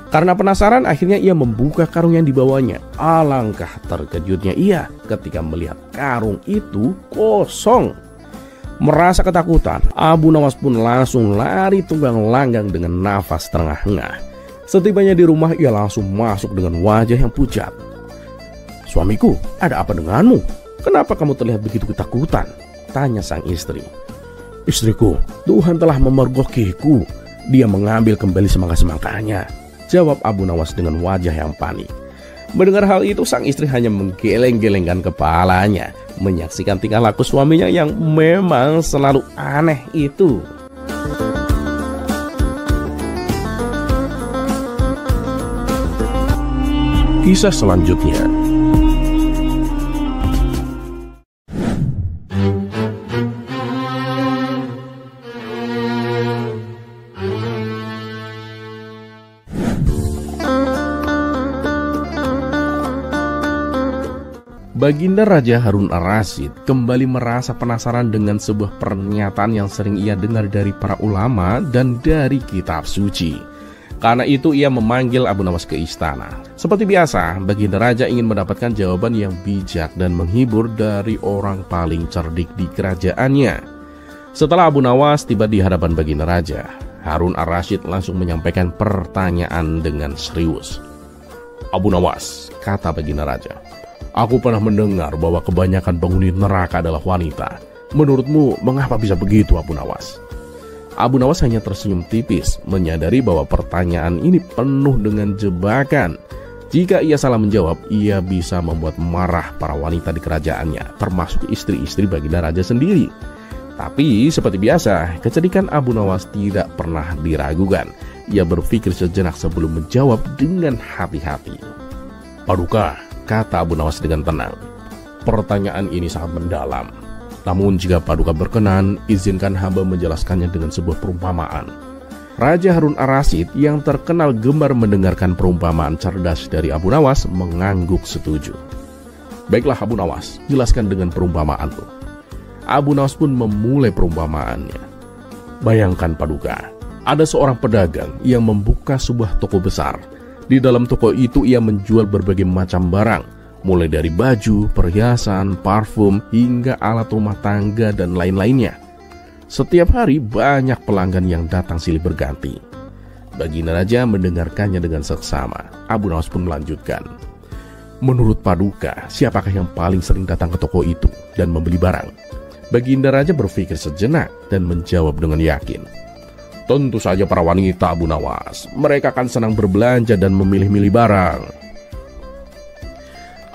Karena penasaran, akhirnya ia membuka karung yang dibawanya. Alangkah terkejutnya ia ketika melihat karung itu kosong. Merasa ketakutan, Abu Nawas pun langsung lari tunggang langgang dengan nafas terengah-engah. Setibanya di rumah, ia langsung masuk dengan wajah yang pucat. "Suamiku, ada apa denganmu? Kenapa kamu terlihat begitu ketakutan?" tanya sang istri. "Istriku, Tuhan telah memergokiku. Dia mengambil kembali semangka-semangkanya," jawab Abu Nawas dengan wajah yang panik. Mendengar hal itu, sang istri hanya menggeleng-gelengkan kepalanya, menyaksikan tingkah laku suaminya yang memang selalu aneh itu. Kisah selanjutnya. Baginda Raja Harun Ar-Rasyid kembali merasa penasaran dengan sebuah pernyataan yang sering ia dengar dari para ulama dan dari kitab suci. Karena itu ia memanggil Abu Nawas ke istana. Seperti biasa, Baginda Raja ingin mendapatkan jawaban yang bijak dan menghibur dari orang paling cerdik di kerajaannya. Setelah Abu Nawas tiba di hadapan Baginda Raja, Harun Ar-Rasyid langsung menyampaikan pertanyaan dengan serius. "Abu Nawas," kata Baginda Raja, "aku pernah mendengar bahwa kebanyakan penghuni neraka adalah wanita. Menurutmu mengapa bisa begitu, Abu Nawas?" Abu Nawas hanya tersenyum tipis, menyadari bahwa pertanyaan ini penuh dengan jebakan. Jika ia salah menjawab, ia bisa membuat marah para wanita di kerajaannya, termasuk istri-istri Baginda Raja sendiri. Tapi seperti biasa, kecerdikan Abu Nawas tidak pernah diragukan. Ia berpikir sejenak sebelum menjawab dengan hati-hati. "Paduka," kata Abu Nawas dengan tenang, "pertanyaan ini sangat mendalam. Namun jika Paduka berkenan, izinkan hamba menjelaskannya dengan sebuah perumpamaan." Raja Harun Ar-Rasyid yang terkenal gemar mendengarkan perumpamaan cerdas dari Abu Nawas mengangguk setuju. "Baiklah Abu Nawas, jelaskan dengan perumpamaanmu." Abu Nawas pun memulai perumpamaannya. "Bayangkan Paduka, ada seorang pedagang yang membuka sebuah toko besar. Di dalam toko itu ia menjual berbagai macam barang, mulai dari baju, perhiasan, parfum, hingga alat rumah tangga dan lain-lainnya. Setiap hari banyak pelanggan yang datang silih berganti." Baginda Raja mendengarkannya dengan seksama. Abu Nawas pun melanjutkan, "Menurut Paduka, siapakah yang paling sering datang ke toko itu dan membeli barang?" Baginda Raja berpikir sejenak dan menjawab dengan yakin, "Tentu saja para wanita Abu Nawas. Mereka akan senang berbelanja dan memilih-milih barang."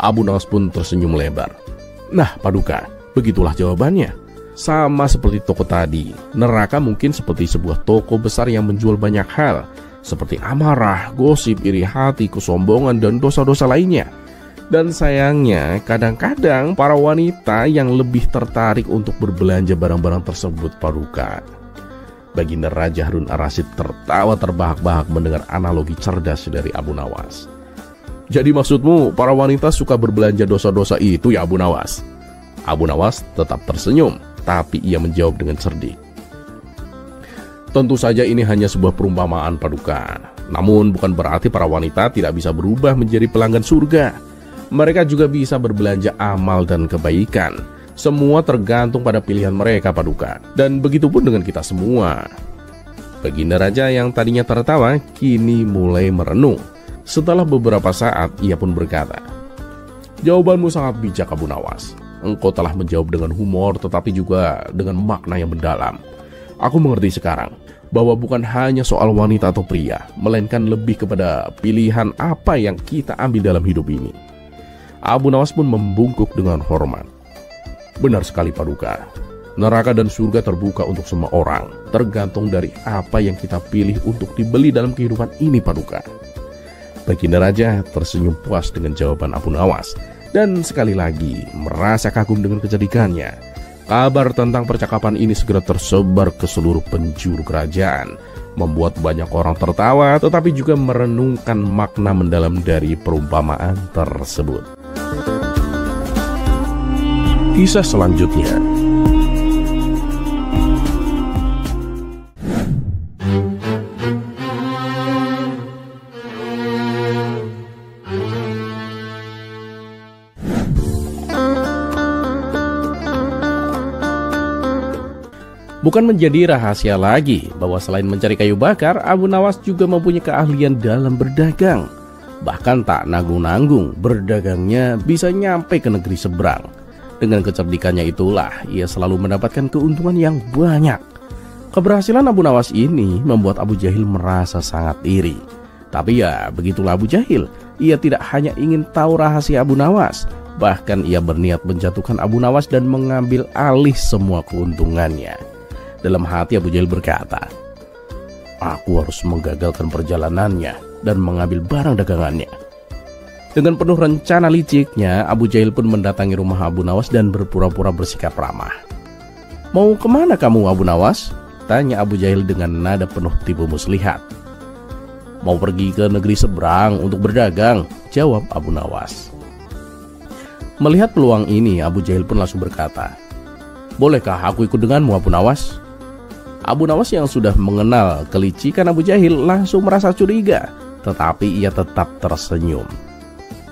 Abu Nawas pun tersenyum lebar. "Nah Paduka, begitulah jawabannya. Sama seperti toko tadi, neraka mungkin seperti sebuah toko besar yang menjual banyak hal, seperti amarah, gosip, iri hati, kesombongan, dan dosa-dosa lainnya. Dan sayangnya, kadang-kadang para wanita yang lebih tertarik untuk berbelanja barang-barang tersebut Paduka." Baginda Raja Harun Ar-Rasyid tertawa terbahak-bahak mendengar analogi cerdas dari Abu Nawas. "Jadi maksudmu para wanita suka berbelanja dosa-dosa itu ya Abu Nawas?" Abu Nawas tetap tersenyum, tapi ia menjawab dengan cerdik, "Tentu saja ini hanya sebuah perumpamaan Paduka. Namun bukan berarti para wanita tidak bisa berubah menjadi pelanggan surga. Mereka juga bisa berbelanja amal dan kebaikan. Semua tergantung pada pilihan mereka Paduka. Dan begitu pun dengan kita semua." Baginda Raja yang tadinya tertawa kini mulai merenung. Setelah beberapa saat ia pun berkata, "Jawabanmu sangat bijak Abu Nawas. Engkau telah menjawab dengan humor tetapi juga dengan makna yang mendalam. Aku mengerti sekarang bahwa bukan hanya soal wanita atau pria, melainkan lebih kepada pilihan apa yang kita ambil dalam hidup ini." Abu Nawas pun membungkuk dengan hormat. "Benar sekali Paduka. Neraka dan surga terbuka untuk semua orang, tergantung dari apa yang kita pilih untuk dibeli dalam kehidupan ini Paduka." Baginda Raja tersenyum puas dengan jawaban Abu Nawas dan sekali lagi merasa kagum dengan kecerdikannya. Kabar tentang percakapan ini segera tersebar ke seluruh penjuru kerajaan, membuat banyak orang tertawa tetapi juga merenungkan makna mendalam dari perumpamaan tersebut. Kisah selanjutnya. Bukan menjadi rahasia lagi bahwa selain mencari kayu bakar, Abu Nawas juga mempunyai keahlian dalam berdagang. Bahkan tak nanggung-nanggung, berdagangnya bisa nyampe ke negeri seberang. Dengan kecerdikannya itulah ia selalu mendapatkan keuntungan yang banyak. Keberhasilan Abu Nawas ini membuat Abu Jahil merasa sangat iri. Tapi ya begitulah Abu Jahil, ia tidak hanya ingin tahu rahasia Abu Nawas, bahkan ia berniat menjatuhkan Abu Nawas dan mengambil alih semua keuntungannya. Dalam hati Abu Jahil berkata, "Aku harus menggagalkan perjalanannya dan mengambil barang dagangannya." Dengan penuh rencana liciknya, Abu Jahil pun mendatangi rumah Abu Nawas dan berpura-pura bersikap ramah. "Mau kemana kamu Abu Nawas?" tanya Abu Jahil dengan nada penuh tipu muslihat. "Mau pergi ke negeri seberang untuk berdagang," jawab Abu Nawas. Melihat peluang ini, Abu Jahil pun langsung berkata, "Bolehkah aku ikut denganmu Abu Nawas?" Abu Nawas yang sudah mengenal kelicikan Abu Jahil langsung merasa curiga, tetapi ia tetap tersenyum.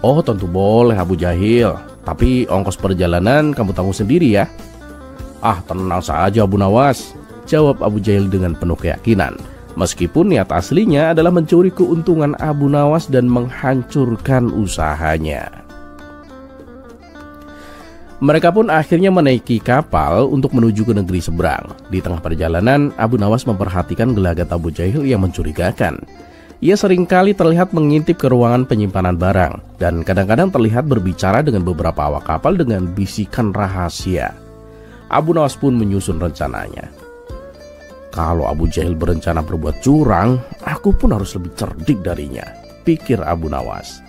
"Oh tentu boleh Abu Jahil, tapi ongkos perjalanan kamu tanggung sendiri ya." "Ah tenang saja Abu Nawas," jawab Abu Jahil dengan penuh keyakinan, meskipun niat aslinya adalah mencuri keuntungan Abu Nawas dan menghancurkan usahanya. Mereka pun akhirnya menaiki kapal untuk menuju ke negeri seberang. Di tengah perjalanan, Abu Nawas memperhatikan gelagat Abu Jahil yang mencurigakan. Ia seringkali terlihat mengintip ke ruangan penyimpanan barang, dan kadang-kadang terlihat berbicara dengan beberapa awak kapal dengan bisikan rahasia. Abu Nawas pun menyusun rencananya. Kalau Abu Jahil berencana berbuat curang, aku pun harus lebih cerdik darinya, pikir Abu Nawas.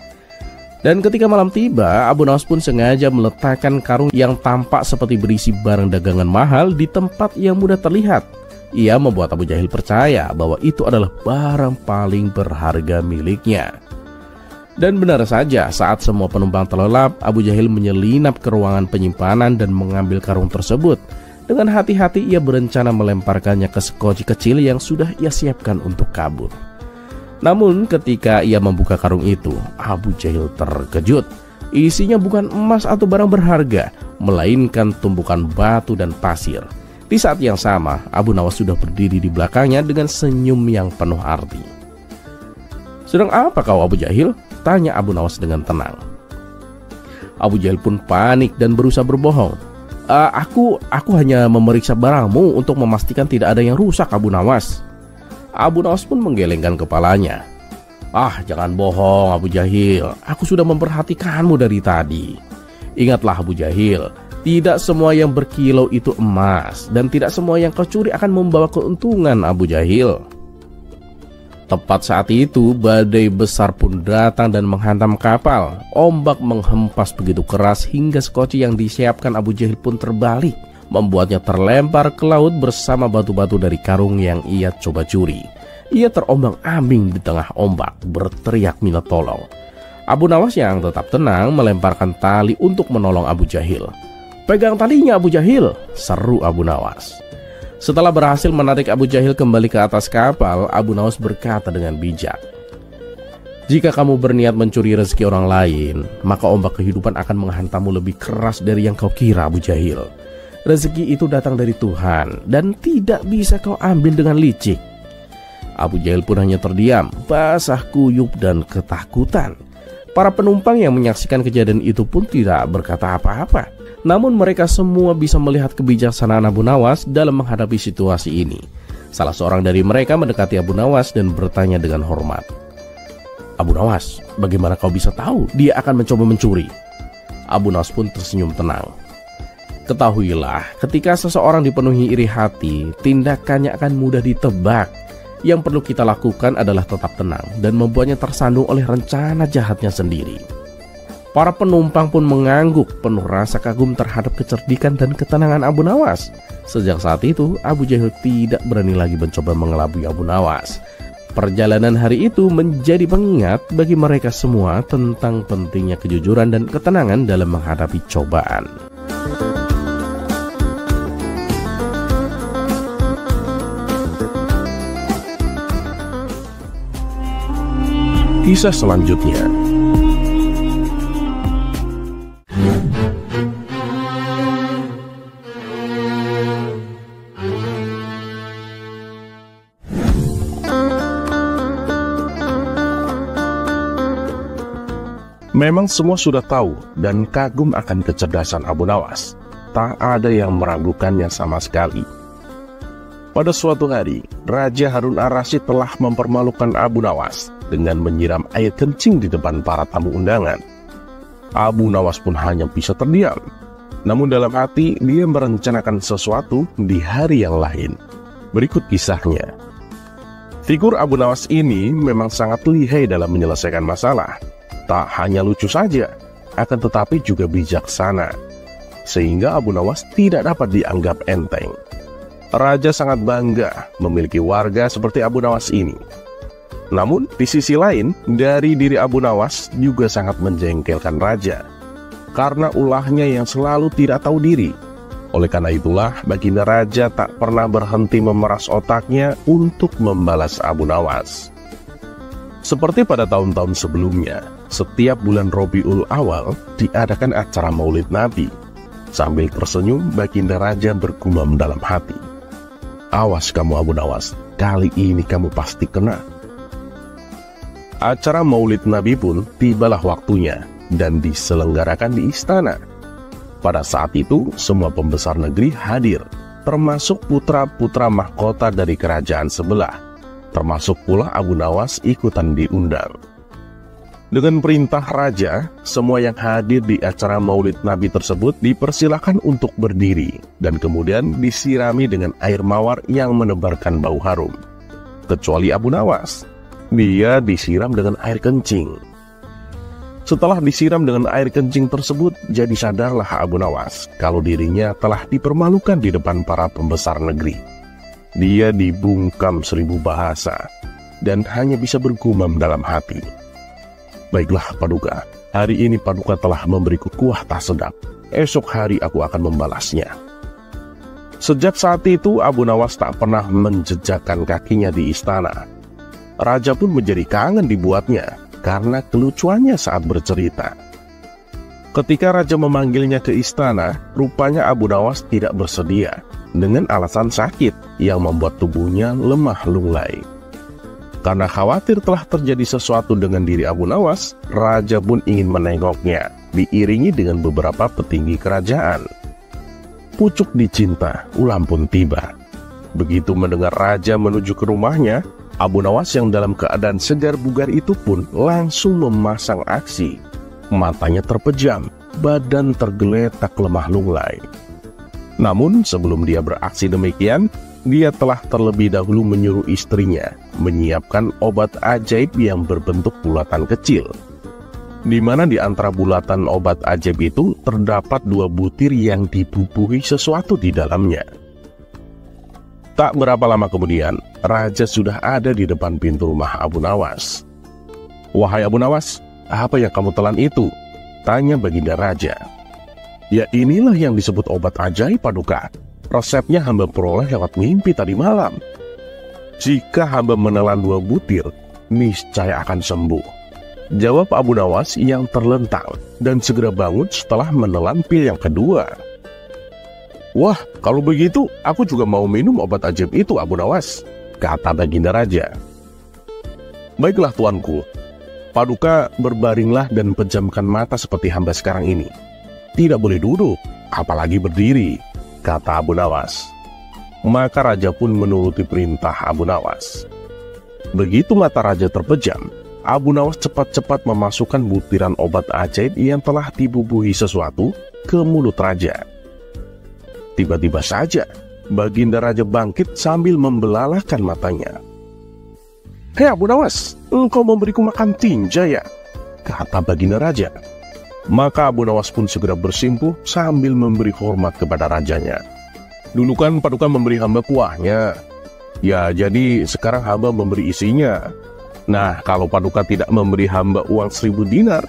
Dan ketika malam tiba, Abu Nawas pun sengaja meletakkan karung yang tampak seperti berisi barang dagangan mahal di tempat yang mudah terlihat. Ia membuat Abu Jahil percaya bahwa itu adalah barang paling berharga miliknya. Dan benar saja, saat semua penumpang terlelap, Abu Jahil menyelinap ke ruangan penyimpanan dan mengambil karung tersebut. Dengan hati-hati ia berencana melemparkannya ke sekoci kecil yang sudah ia siapkan untuk kabur. Namun ketika ia membuka karung itu, Abu Jahil terkejut. Isinya bukan emas atau barang berharga, melainkan tumpukan batu dan pasir. Di saat yang sama, Abu Nawas sudah berdiri di belakangnya dengan senyum yang penuh arti. "Sedang apa kau, Abu Jahil?" tanya Abu Nawas dengan tenang. Abu Jahil pun panik dan berusaha berbohong. Aku hanya memeriksa barangmu untuk memastikan tidak ada yang rusak, Abu Nawas." Abu Nawas pun menggelengkan kepalanya. Jangan bohong, Abu Jahil. Aku sudah memperhatikanmu dari tadi. Ingatlah, Abu Jahil, tidak semua yang berkilau itu emas, dan tidak semua yang kau curi akan membawa keuntungan, Abu Jahil." Tepat saat itu, badai besar pun datang dan menghantam kapal. Ombak menghempas begitu keras hingga sekoci yang disiapkan Abu Jahil pun terbalik, membuatnya terlempar ke laut bersama batu-batu dari karung yang ia coba curi. Ia terombang-ambing di tengah ombak, berteriak minta tolong. Abu Nawas yang tetap tenang melemparkan tali untuk menolong Abu Jahil. "Pegang talinya, Abu Jahil," seru Abu Nawas. Setelah berhasil menarik Abu Jahil kembali ke atas kapal, Abu Nawas berkata dengan bijak, "Jika kamu berniat mencuri rezeki orang lain, maka ombak kehidupan akan menghantammu lebih keras dari yang kau kira, Abu Jahil. Rezeki itu datang dari Tuhan dan tidak bisa kau ambil dengan licik." Abu Jahil pun hanya terdiam, basah kuyup dan ketakutan. Para penumpang yang menyaksikan kejadian itu pun tidak berkata apa-apa. Namun mereka semua bisa melihat kebijaksanaan Abu Nawas dalam menghadapi situasi ini. Salah seorang dari mereka mendekati Abu Nawas dan bertanya dengan hormat, "Abu Nawas, bagaimana kau bisa tahu dia akan mencoba mencuri?" Abu Nawas pun tersenyum tenang. "Ketahuilah, ketika seseorang dipenuhi iri hati, tindakannya akan mudah ditebak. Yang perlu kita lakukan adalah tetap tenang dan membuatnya tersandung oleh rencana jahatnya sendiri." Para penumpang pun mengangguk penuh rasa kagum terhadap kecerdikan dan ketenangan Abu Nawas. Sejak saat itu, Abu Jahil tidak berani lagi mencoba mengelabui Abu Nawas. Perjalanan hari itu menjadi pengingat bagi mereka semua tentang pentingnya kejujuran dan ketenangan dalam menghadapi cobaan. Kisah selanjutnya. Memang semua sudah tahu dan kagum akan kecerdasan Abu Nawas. Tak ada yang meragukannya sama sekali. Pada suatu hari, Raja Harun ar-Rasyid telah mempermalukan Abu Nawas dengan menyiram air kencing di depan para tamu undangan. Abu Nawas pun hanya bisa terdiam. Namun dalam hati, dia merencanakan sesuatu di hari yang lain. Berikut kisahnya. Figur Abu Nawas ini memang sangat lihai dalam menyelesaikan masalah. Tak hanya lucu saja, akan tetapi juga bijaksana, sehingga Abu Nawas tidak dapat dianggap enteng. Raja sangat bangga memiliki warga seperti Abu Nawas ini. Namun, di sisi lain, dari diri Abu Nawas juga sangat menjengkelkan Raja, karena ulahnya yang selalu tidak tahu diri. Oleh karena itulah, baginda Raja tak pernah berhenti memeras otaknya untuk membalas Abu Nawas. Seperti pada tahun-tahun sebelumnya, setiap bulan Rabiul Awal diadakan acara Maulid Nabi. Sambil tersenyum, baginda Raja bergumam dalam hati, "Awas kamu Abu Nawas, kali ini kamu pasti kena." Acara Maulid Nabi pun tibalah waktunya dan diselenggarakan di istana. Pada saat itu, semua pembesar negeri hadir, termasuk putra-putra mahkota dari kerajaan sebelah. Termasuk pula Abu Nawas ikutan diundang. Dengan perintah raja, semua yang hadir di acara Maulid Nabi tersebut dipersilakan untuk berdiri dan kemudian disirami dengan air mawar yang menebarkan bau harum. Kecuali Abu Nawas, dia disiram dengan air kencing. Setelah disiram dengan air kencing tersebut, jadi sadarlah Abu Nawas kalau dirinya telah dipermalukan di depan para pembesar negeri. Dia dibungkam 1000 bahasa dan hanya bisa bergumam dalam hati. Baiklah Paduka, hari ini Paduka telah memberiku kuah tak sedap. Esok hari aku akan membalasnya. Sejak saat itu Abu Nawas tak pernah menjejakkan kakinya di istana. Raja pun menjadi kangen dibuatnya karena kelucuannya saat bercerita. Ketika raja memanggilnya ke istana, rupanya Abu Nawas tidak bersedia dengan alasan sakit yang membuat tubuhnya lemah lunglai. Karena khawatir telah terjadi sesuatu dengan diri Abu Nawas, raja pun ingin menengoknya, diiringi dengan beberapa petinggi kerajaan. Pucuk dicinta, ulam pun tiba. Begitu mendengar raja menuju ke rumahnya, Abu Nawas yang dalam keadaan segar bugar itu pun langsung memasang aksi. Matanya terpejam, badan tergeletak lemah lunglai. Namun sebelum dia beraksi demikian, dia telah terlebih dahulu menyuruh istrinya menyiapkan obat ajaib yang berbentuk bulatan kecil, di mana di antara bulatan obat ajaib itu terdapat 2 butir yang dibubuhi sesuatu di dalamnya. Tak berapa lama kemudian, raja sudah ada di depan pintu rumah Abu Nawas. "Wahai Abu Nawas, apa yang kamu telan itu?" tanya baginda raja. "Ya inilah yang disebut obat ajaib Paduka. Resepnya hamba peroleh lewat mimpi tadi malam. Jika hamba menelan 2 butir, niscaya akan sembuh," jawab Abu Nawas yang terlentang dan segera bangun setelah menelan pil yang kedua. "Wah, kalau begitu aku juga mau minum obat ajaib itu Abu Nawas," kata baginda raja. "Baiklah tuanku, Paduka berbaringlah dan pejamkan mata seperti hamba sekarang ini. Tidak boleh duduk, apalagi berdiri," kata Abu Nawas. Maka raja pun menuruti perintah Abu Nawas. Begitu mata raja terpejam, Abu Nawas cepat-cepat memasukkan butiran obat ajaib yang telah dibubuhi sesuatu ke mulut raja. Tiba-tiba saja, baginda raja bangkit sambil membelalakkan matanya. "Hei Abu Nawas, engkau memberiku makan tinja ya?" kata baginda raja. Maka Abu Nawas pun segera bersimpuh sambil memberi hormat kepada rajanya. "Dulu kan Paduka memberi hamba kuahnya. Ya, jadi sekarang hamba memberi isinya. Nah, kalau Paduka tidak memberi hamba uang 1000 dinar,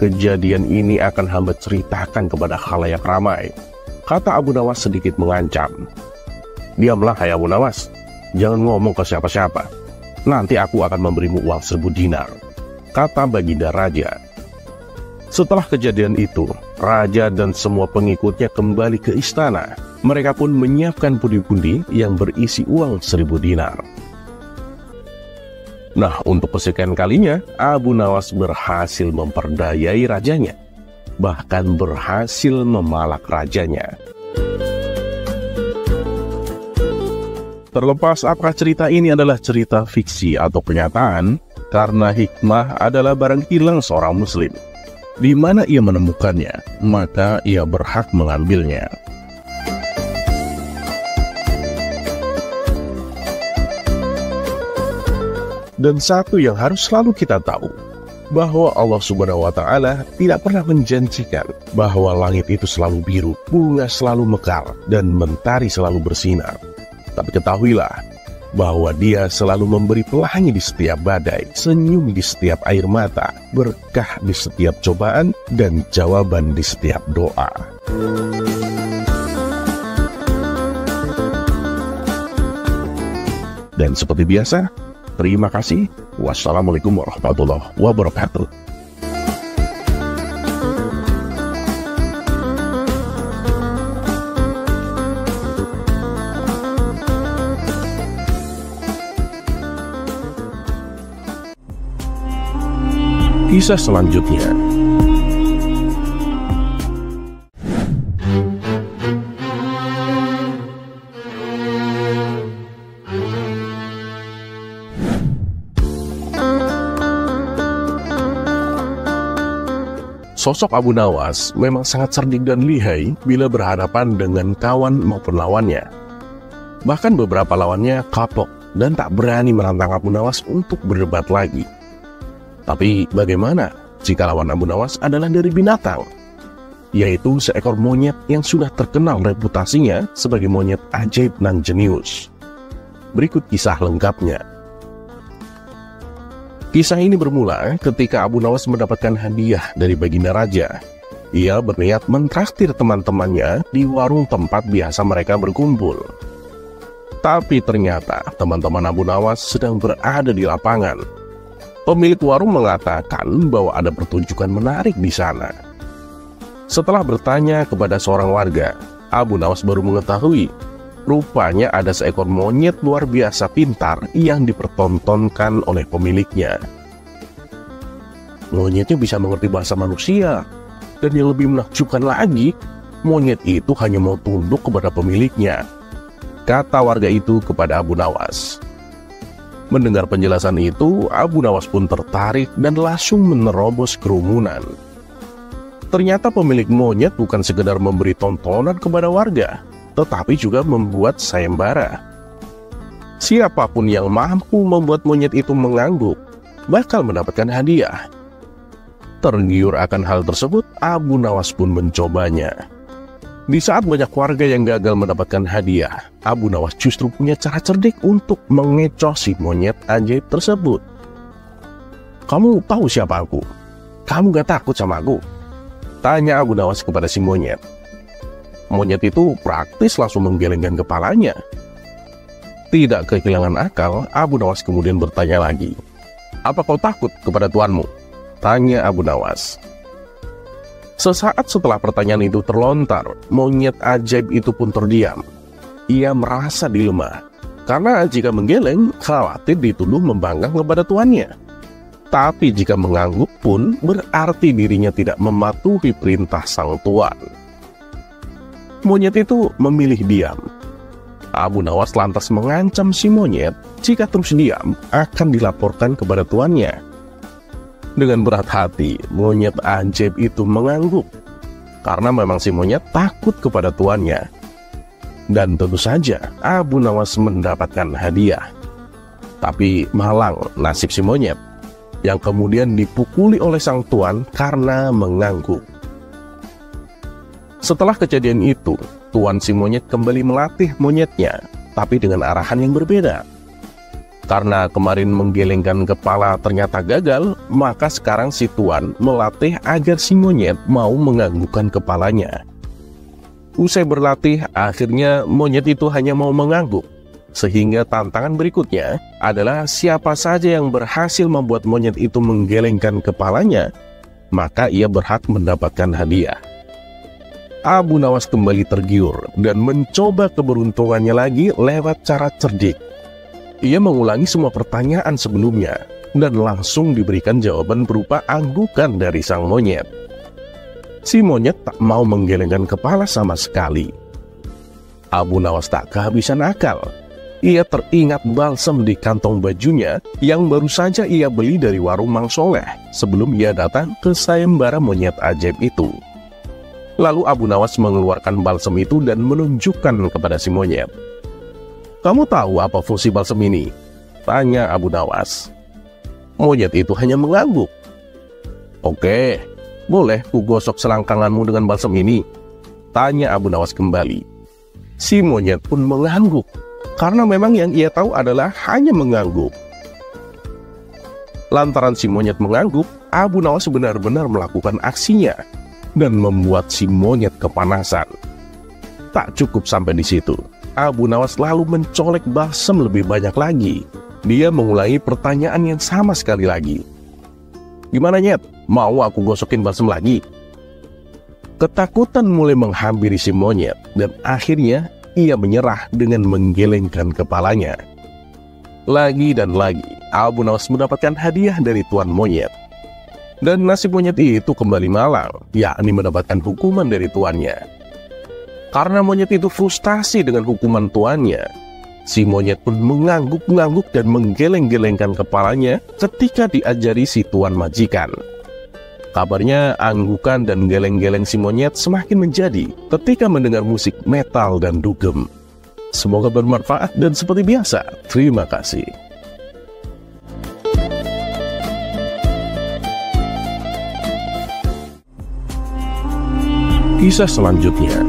kejadian ini akan hamba ceritakan kepada khalayak ramai," kata Abu Nawas sedikit mengancam. "Diamlah hai Abu Nawas, jangan ngomong ke siapa-siapa. Nanti aku akan memberimu uang 1000 dinar," kata baginda raja. Setelah kejadian itu, raja dan semua pengikutnya kembali ke istana. Mereka pun menyiapkan pundi-pundi yang berisi uang 1000 dinar. Nah, untuk kesekian kalinya, Abu Nawas berhasil memperdayai rajanya, bahkan berhasil memalak rajanya. Terlepas apakah cerita ini adalah cerita fiksi atau kenyataan, karena hikmah adalah barang hilang seorang muslim. Di mana ia menemukannya, maka ia berhak mengambilnya. Dan satu yang harus selalu kita tahu, bahwa Allah Subhanahu wa Ta'ala tidak pernah menjanjikan bahwa langit itu selalu biru, bunga selalu mekar, dan mentari selalu bersinar. Tapi ketahuilah bahwa Dia selalu memberi pelangi di setiap badai, senyum di setiap air mata, berkah di setiap cobaan, dan jawaban di setiap doa. Dan seperti biasa, terima kasih. Wassalamualaikum warahmatullahi wabarakatuh. Kisah selanjutnya. Sosok Abu Nawas memang sangat cerdik dan lihai bila berhadapan dengan kawan maupun lawannya. Bahkan beberapa lawannya kapok dan tak berani menantang Abu Nawas untuk berdebat lagi. Tapi bagaimana jika lawan Abu Nawas adalah dari binatang? Yaitu seekor monyet yang sudah terkenal reputasinya sebagai monyet ajaib nan jenius. Berikut kisah lengkapnya. Kisah ini bermula ketika Abu Nawas mendapatkan hadiah dari baginda raja. Ia berniat mentraktir teman-temannya di warung tempat biasa mereka berkumpul. Tapi ternyata teman-teman Abu Nawas sedang berada di lapangan. Pemilik warung mengatakan bahwa ada pertunjukan menarik di sana. Setelah bertanya kepada seorang warga, Abu Nawas baru mengetahui rupanya ada seekor monyet luar biasa pintar yang dipertontonkan oleh pemiliknya. Monyetnya bisa mengerti bahasa manusia, dan yang lebih menakjubkan lagi, monyet itu hanya mau tunduk kepada pemiliknya, kata warga itu kepada Abu Nawas. Mendengar penjelasan itu, Abu Nawas pun tertarik dan langsung menerobos kerumunan. Ternyata pemilik monyet bukan sekedar memberi tontonan kepada warga, tetapi juga membuat sayembara. Siapapun yang mampu membuat monyet itu mengangguk bakal mendapatkan hadiah. Tergiur akan hal tersebut, Abu Nawas pun mencobanya. Di saat banyak warga yang gagal mendapatkan hadiah, Abu Nawas justru punya cara cerdik untuk mengecoh si monyet ajaib tersebut. "Kamu tahu siapa aku? Kamu gak takut sama aku?" tanya Abu Nawas kepada si monyet. Monyet itu praktis langsung menggelengkan kepalanya. Tidak kehilangan akal, Abu Nawas kemudian bertanya lagi. "Apa kau takut kepada tuanmu?" tanya Abu Nawas. Sesaat setelah pertanyaan itu terlontar, monyet ajaib itu pun terdiam. Ia merasa dilema, karena jika menggeleng, khawatir dituduh membangkang kepada tuannya. Tapi jika mengangguk pun, berarti dirinya tidak mematuhi perintah sang tuan. Monyet itu memilih diam. Abu Nawas lantas mengancam si monyet jika terus diam akan dilaporkan kepada tuannya. Dengan berat hati, monyet ajaib itu mengangguk karena memang si monyet takut kepada tuannya. Dan tentu saja Abu Nawas mendapatkan hadiah. Tapi malang nasib si monyet yang kemudian dipukuli oleh sang tuan karena mengangguk. Setelah kejadian itu, tuan si monyet kembali melatih monyetnya, tapi dengan arahan yang berbeda. Karena kemarin menggelengkan kepala ternyata gagal, maka sekarang si tuan melatih agar si monyet mau menganggukkan kepalanya. Usai berlatih, akhirnya monyet itu hanya mau mengangguk. Sehingga tantangan berikutnya adalah siapa saja yang berhasil membuat monyet itu menggelengkan kepalanya, maka ia berhak mendapatkan hadiah. Abu Nawas kembali tergiur dan mencoba keberuntungannya lagi lewat cara cerdik. Ia mengulangi semua pertanyaan sebelumnya dan langsung diberikan jawaban berupa anggukan dari sang monyet. Si monyet tak mau menggelengkan kepala sama sekali. Abu Nawas tak kehabisan akal. Ia teringat balsam di kantong bajunya yang baru saja ia beli dari warung Mang Soleh sebelum ia datang ke sayembara monyet ajaib itu. Lalu Abu Nawas mengeluarkan balsam itu dan menunjukkan kepada si monyet. "Kamu tahu apa fungsi balsam ini?" tanya Abu Nawas. Monyet itu hanya mengangguk. "Oke, boleh kugosok selangkanganmu dengan balsam ini?" tanya Abu Nawas kembali. Si monyet pun mengangguk, karena memang yang ia tahu adalah hanya mengangguk. Lantaran si monyet mengangguk, Abu Nawas benar-benar melakukan aksinya dan membuat si monyet kepanasan. Tak cukup sampai di situ, Abu Nawas lalu mencolek balsam lebih banyak lagi. Dia mengulangi pertanyaan yang sama sekali lagi. "Gimana Nyet? Mau aku gosokin balsam lagi?" Ketakutan mulai menghampiri si monyet dan akhirnya ia menyerah dengan menggelengkan kepalanya. Lagi dan lagi, Abu Nawas mendapatkan hadiah dari tuan monyet. Dan nasib monyet itu kembali malang, yakni mendapatkan hukuman dari tuannya. Karena monyet itu frustasi dengan hukuman tuannya, si monyet pun mengangguk-angguk dan menggeleng-gelengkan kepalanya ketika diajari si tuan majikan. Kabarnya anggukan dan geleng-geleng si monyet semakin menjadi ketika mendengar musik metal dan dugem. Semoga bermanfaat dan seperti biasa, terima kasih. Kisah selanjutnya.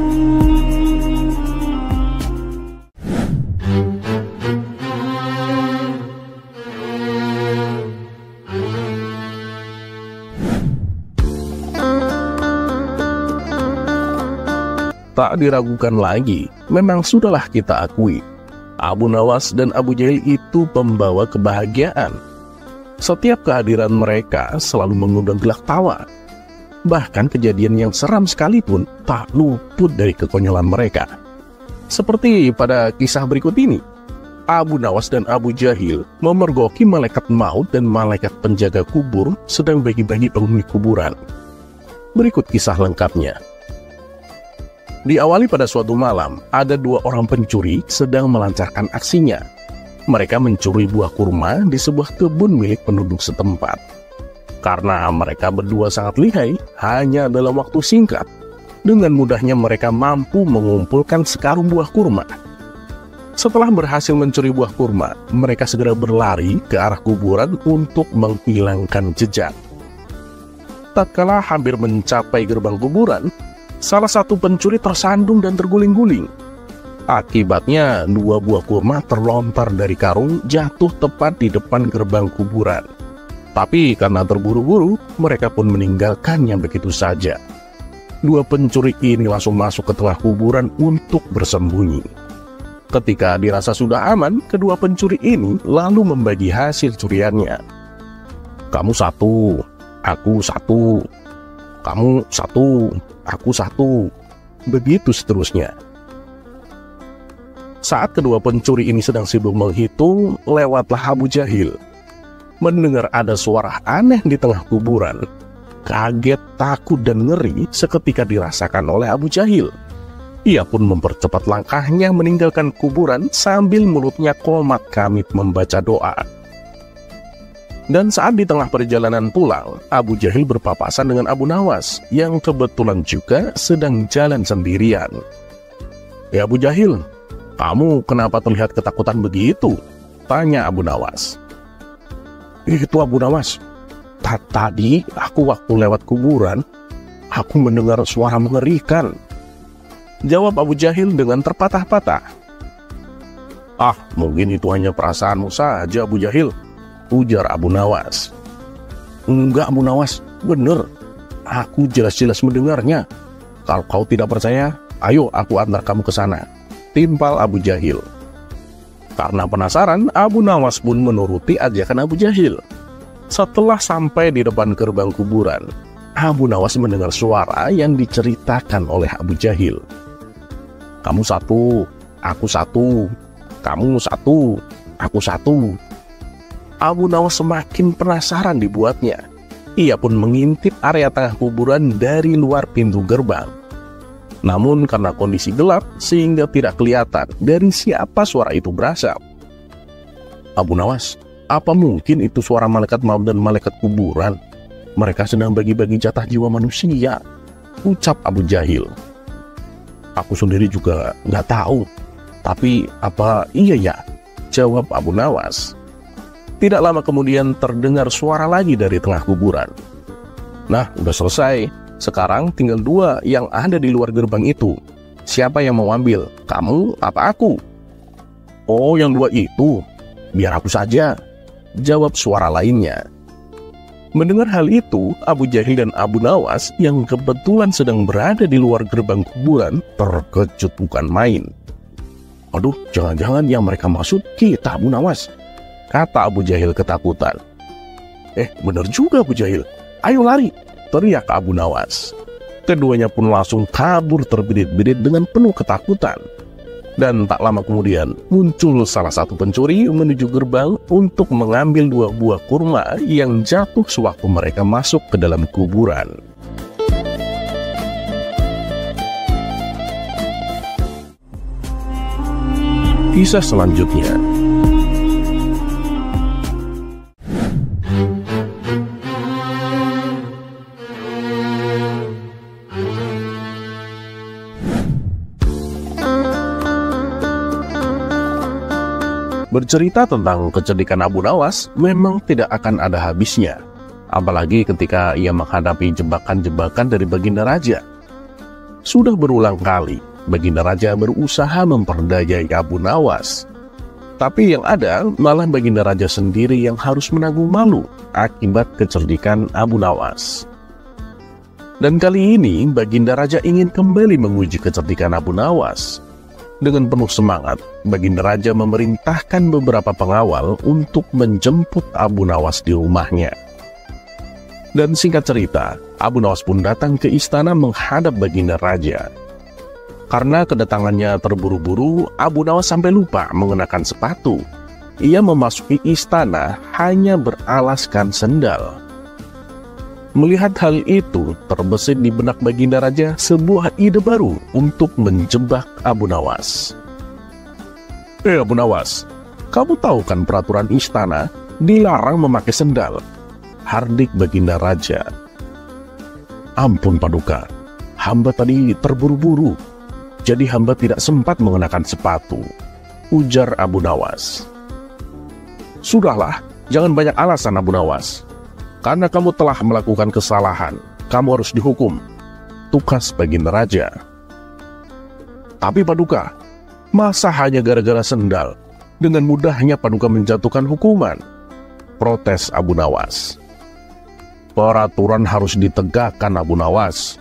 Tak diragukan lagi, memang sudahlah kita akui, Abu Nawas dan Abu Jahil itu pembawa kebahagiaan. Setiap kehadiran mereka selalu mengundang gelak tawa. Bahkan kejadian yang seram sekalipun tak luput dari kekonyolan mereka. Seperti pada kisah berikut ini, Abu Nawas dan Abu Jahil memergoki malaikat maut dan malaikat penjaga kubur sedang bagi-bagi penghuni kuburan. Berikut kisah lengkapnya. Diawali pada suatu malam, ada dua orang pencuri sedang melancarkan aksinya. Mereka mencuri buah kurma di sebuah kebun milik penduduk setempat. Karena mereka berdua sangat lihai, hanya dalam waktu singkat, dengan mudahnya mereka mampu mengumpulkan sekarung buah kurma. Setelah berhasil mencuri buah kurma, mereka segera berlari ke arah kuburan untuk menghilangkan jejak. Tatkala hampir mencapai gerbang kuburan, salah satu pencuri tersandung dan terguling-guling. Akibatnya, dua buah kurma terlontar dari karung jatuh tepat di depan gerbang kuburan. Tapi karena terburu-buru, mereka pun meninggalkannya begitu saja. Dua pencuri ini langsung masuk ke tengah kuburan untuk bersembunyi. Ketika dirasa sudah aman, kedua pencuri ini lalu membagi hasil curiannya. Kamu satu, aku satu. Kamu satu, aku satu. Begitu seterusnya. Saat kedua pencuri ini sedang sibuk menghitung, lewatlah Abu Jahil. Mendengar ada suara aneh di tengah kuburan. Kaget, takut, dan ngeri seketika dirasakan oleh Abu Jahil. Ia pun mempercepat langkahnya meninggalkan kuburan sambil mulutnya komat kamit membaca doa. Dan saat di tengah perjalanan pulang, Abu Jahil berpapasan dengan Abu Nawas yang kebetulan juga sedang jalan sendirian. "Ya Abu Jahil, kamu kenapa terlihat ketakutan begitu?" tanya Abu Nawas. "Itu Abu Nawas, tadi aku waktu lewat kuburan, aku mendengar suara mengerikan," jawab Abu Jahil dengan terpatah-patah. "Ah, mungkin itu hanya perasaanmu saja Abu Jahil," ujar Abu Nawas. "Enggak Abu Nawas, bener. Aku jelas-jelas mendengarnya. Kalau kau tidak percaya, ayo aku antar kamu ke sana," timpal Abu Jahil. Karena penasaran, Abu Nawas pun menuruti ajakan Abu Jahil. Setelah sampai di depan gerbang kuburan, Abu Nawas mendengar suara yang diceritakan oleh Abu Jahil. "Kamu satu, aku satu. Kamu satu, aku satu." Abu Nawas semakin penasaran dibuatnya. Ia pun mengintip area tengah kuburan dari luar pintu gerbang. Namun karena kondisi gelap sehingga tidak kelihatan dari siapa suara itu berasal. "Abu Nawas, apa mungkin itu suara malaikat maut dan malaikat kuburan? Mereka sedang bagi-bagi jatah jiwa manusia," ucap Abu Jahil. "Aku sendiri juga nggak tahu. Tapi apa iya ya?" jawab Abu Nawas. Tidak lama kemudian terdengar suara lagi dari tengah kuburan. "Nah, udah selesai. Sekarang tinggal dua yang ada di luar gerbang itu. Siapa yang mau ambil? Kamu apa aku?" "Oh, yang dua itu? Biar aku saja," jawab suara lainnya. Mendengar hal itu, Abu Jahil dan Abu Nawas yang kebetulan sedang berada di luar gerbang kuburan terkejut bukan main. "Aduh, jangan-jangan yang mereka maksud kita Abu Nawas," kata Abu Jahil ketakutan. Bener juga Abu Jahil. Ayo lari," teriak Abu Nawas. Keduanya pun langsung kabur terbirit-birit dengan penuh ketakutan. Dan tak lama kemudian muncul salah satu pencuri menuju gerbang untuk mengambil dua buah kurma yang jatuh sewaktu mereka masuk ke dalam kuburan. Kisah selanjutnya. Bercerita tentang kecerdikan Abu Nawas memang tidak akan ada habisnya, apalagi ketika ia menghadapi jebakan-jebakan dari Baginda Raja. Sudah berulang kali Baginda Raja berusaha memperdayai Abu Nawas, tapi yang ada malah Baginda Raja sendiri yang harus menanggung malu akibat kecerdikan Abu Nawas. Dan kali ini Baginda Raja ingin kembali menguji kecerdikan Abu Nawas. Dengan penuh semangat, Baginda Raja memerintahkan beberapa pengawal untuk menjemput Abu Nawas di rumahnya. Dan singkat cerita, Abu Nawas pun datang ke istana menghadap Baginda Raja. Karena kedatangannya terburu-buru, Abu Nawas sampai lupa mengenakan sepatu. Ia memasuki istana hanya beralaskan sendal. Melihat hal itu, terbesit di benak Baginda Raja sebuah ide baru untuk menjebak Abu Nawas. Abu Nawas, kamu tahu kan peraturan istana dilarang memakai sendal? Hardik Baginda Raja. Ampun Paduka, hamba tadi terburu-buru, jadi hamba tidak sempat mengenakan sepatu, ujar Abu Nawas. Sudahlah, jangan banyak alasan Abu Nawas. Karena kamu telah melakukan kesalahan, kamu harus dihukum, tukas Baginda Raja. Tapi Paduka, masa hanya gara-gara sendal, dengan mudahnya Paduka menjatuhkan hukuman? Protes Abu Nawas. Peraturan harus ditegakkan Abu Nawas.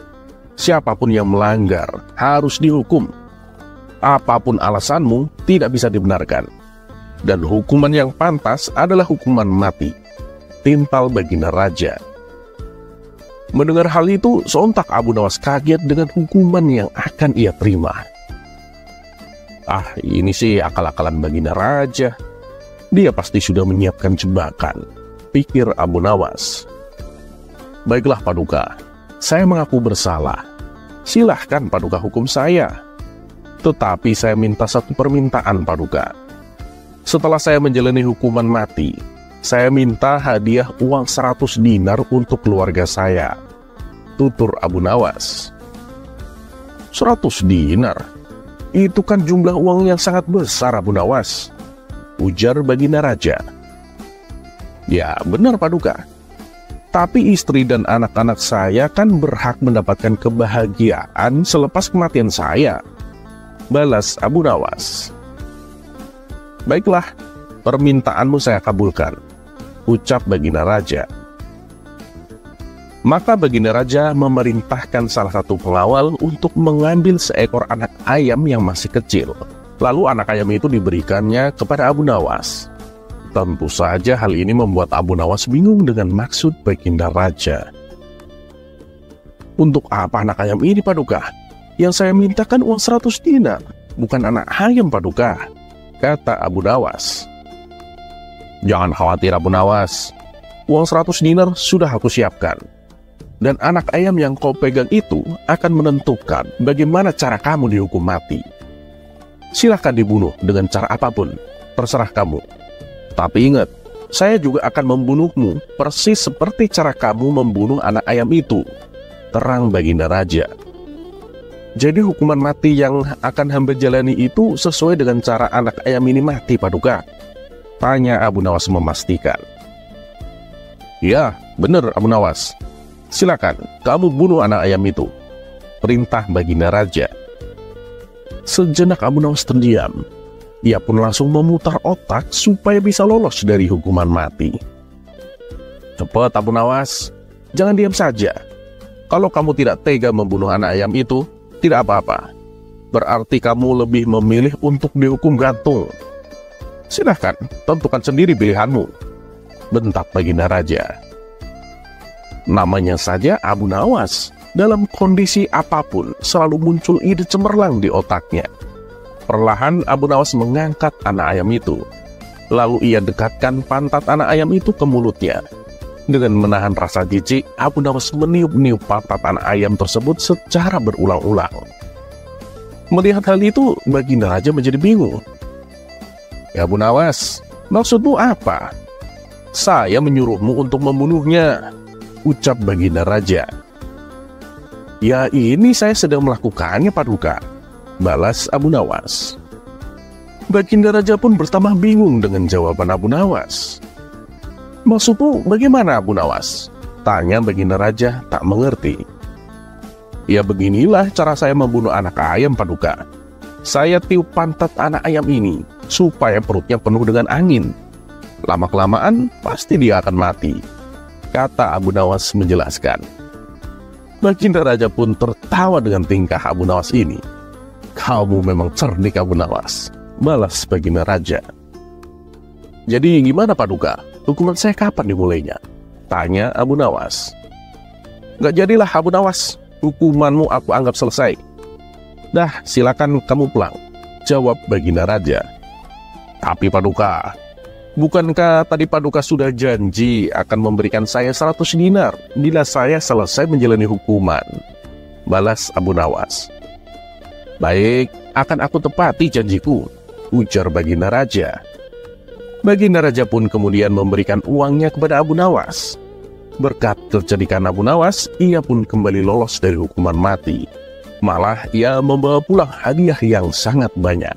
Siapapun yang melanggar harus dihukum. Apapun alasanmu tidak bisa dibenarkan. Dan hukuman yang pantas adalah hukuman mati, timpal Baginda Raja. Mendengar hal itu, sontak Abu Nawas kaget dengan hukuman yang akan ia terima. Ini sih akal-akalan Baginda Raja. Dia pasti sudah menyiapkan jebakan, pikir Abu Nawas. Baiklah Paduka, saya mengaku bersalah. Silahkan Paduka hukum saya. Tetapi saya minta satu permintaan Paduka. Setelah saya menjalani hukuman mati, saya minta hadiah uang 100 dinar untuk keluarga saya, tutur Abu Nawas. 100 dinar? Itu kan jumlah uang yang sangat besar Abu Nawas, ujar Baginda Raja. Ya benar Paduka, tapi istri dan anak-anak saya kan berhak mendapatkan kebahagiaan selepas kematian saya, balas Abu Nawas. Baiklah, permintaanmu saya kabulkan, ucap Baginda Raja. Maka Baginda Raja memerintahkan salah satu pengawal untuk mengambil seekor anak ayam yang masih kecil. Lalu anak ayam itu diberikannya kepada Abu Nawas. Tentu saja hal ini membuat Abu Nawas bingung dengan maksud Baginda Raja. Untuk apa anak ayam ini Paduka? Yang saya mintakan uang 100 dinar, bukan anak ayam Paduka, kata Abu Nawas. Jangan khawatir Abu Nawas, uang 100 dinar sudah aku siapkan. Dan anak ayam yang kau pegang itu akan menentukan bagaimana cara kamu dihukum mati. Silahkan dibunuh dengan cara apapun, terserah kamu. Tapi ingat, saya juga akan membunuhmu persis seperti cara kamu membunuh anak ayam itu, terang Baginda Raja. Jadi hukuman mati yang akan hamba jalani itu sesuai dengan cara anak ayam ini mati Paduka? Tanya Abu Nawas memastikan. Ya, benar Abu Nawas. Silakan, kamu bunuh anak ayam itu, perintah Baginda Raja. Sejenak Abu Nawas terdiam. Ia pun langsung memutar otak supaya bisa lolos dari hukuman mati. Cepat Abu Nawas, jangan diam saja. Kalau kamu tidak tega membunuh anak ayam itu, tidak apa-apa. Berarti kamu lebih memilih untuk dihukum gantung. Silahkan, tentukan sendiri pilihanmu, bentak Baginda Raja. Namanya saja Abu Nawas, dalam kondisi apapun selalu muncul ide cemerlang di otaknya. Perlahan Abu Nawas mengangkat anak ayam itu. Lalu ia dekatkan pantat anak ayam itu ke mulutnya. Dengan menahan rasa jijik, Abu Nawas meniup-niup pantat anak ayam tersebut secara berulang-ulang. Melihat hal itu, Baginda Raja menjadi bingung. Ya Abu Nawas, maksudmu apa? Saya menyuruhmu untuk membunuhnya, ucap Baginda Raja. Ya ini saya sedang melakukannya Paduka, balas Abu Nawas. Baginda Raja pun bertambah bingung dengan jawaban Abu Nawas. "Maksudmu bagaimana, Abu Nawas?" tanya Baginda Raja tak mengerti. "Ya beginilah cara saya membunuh anak ayam, Paduka. Saya tiup pantat anak ayam ini supaya perutnya penuh dengan angin. Lama-kelamaan pasti dia akan mati," kata Abu Nawas menjelaskan. Baginda Raja pun tertawa dengan tingkah Abu Nawas ini. "Kamu memang cerdik, Abu Nawas," balas Baginda Raja. "Jadi gimana, Paduka? Hukuman saya kapan dimulainya?" tanya Abu Nawas. "Gak jadilah, Abu Nawas. Hukumanmu aku anggap selesai. Dah, silakan kamu pulang," jawab Baginda Raja. "Tapi Paduka, bukankah tadi Paduka sudah janji akan memberikan saya 100 dinar bila saya selesai menjalani hukuman?" balas Abu Nawas. "Baik, akan aku tepati janjiku," ujar Baginda Raja. Baginda Raja pun kemudian memberikan uangnya kepada Abu Nawas. Berkat kecerdikan Abu Nawas, ia pun kembali lolos dari hukuman mati. Malah ia membawa pulang hadiah yang sangat banyak.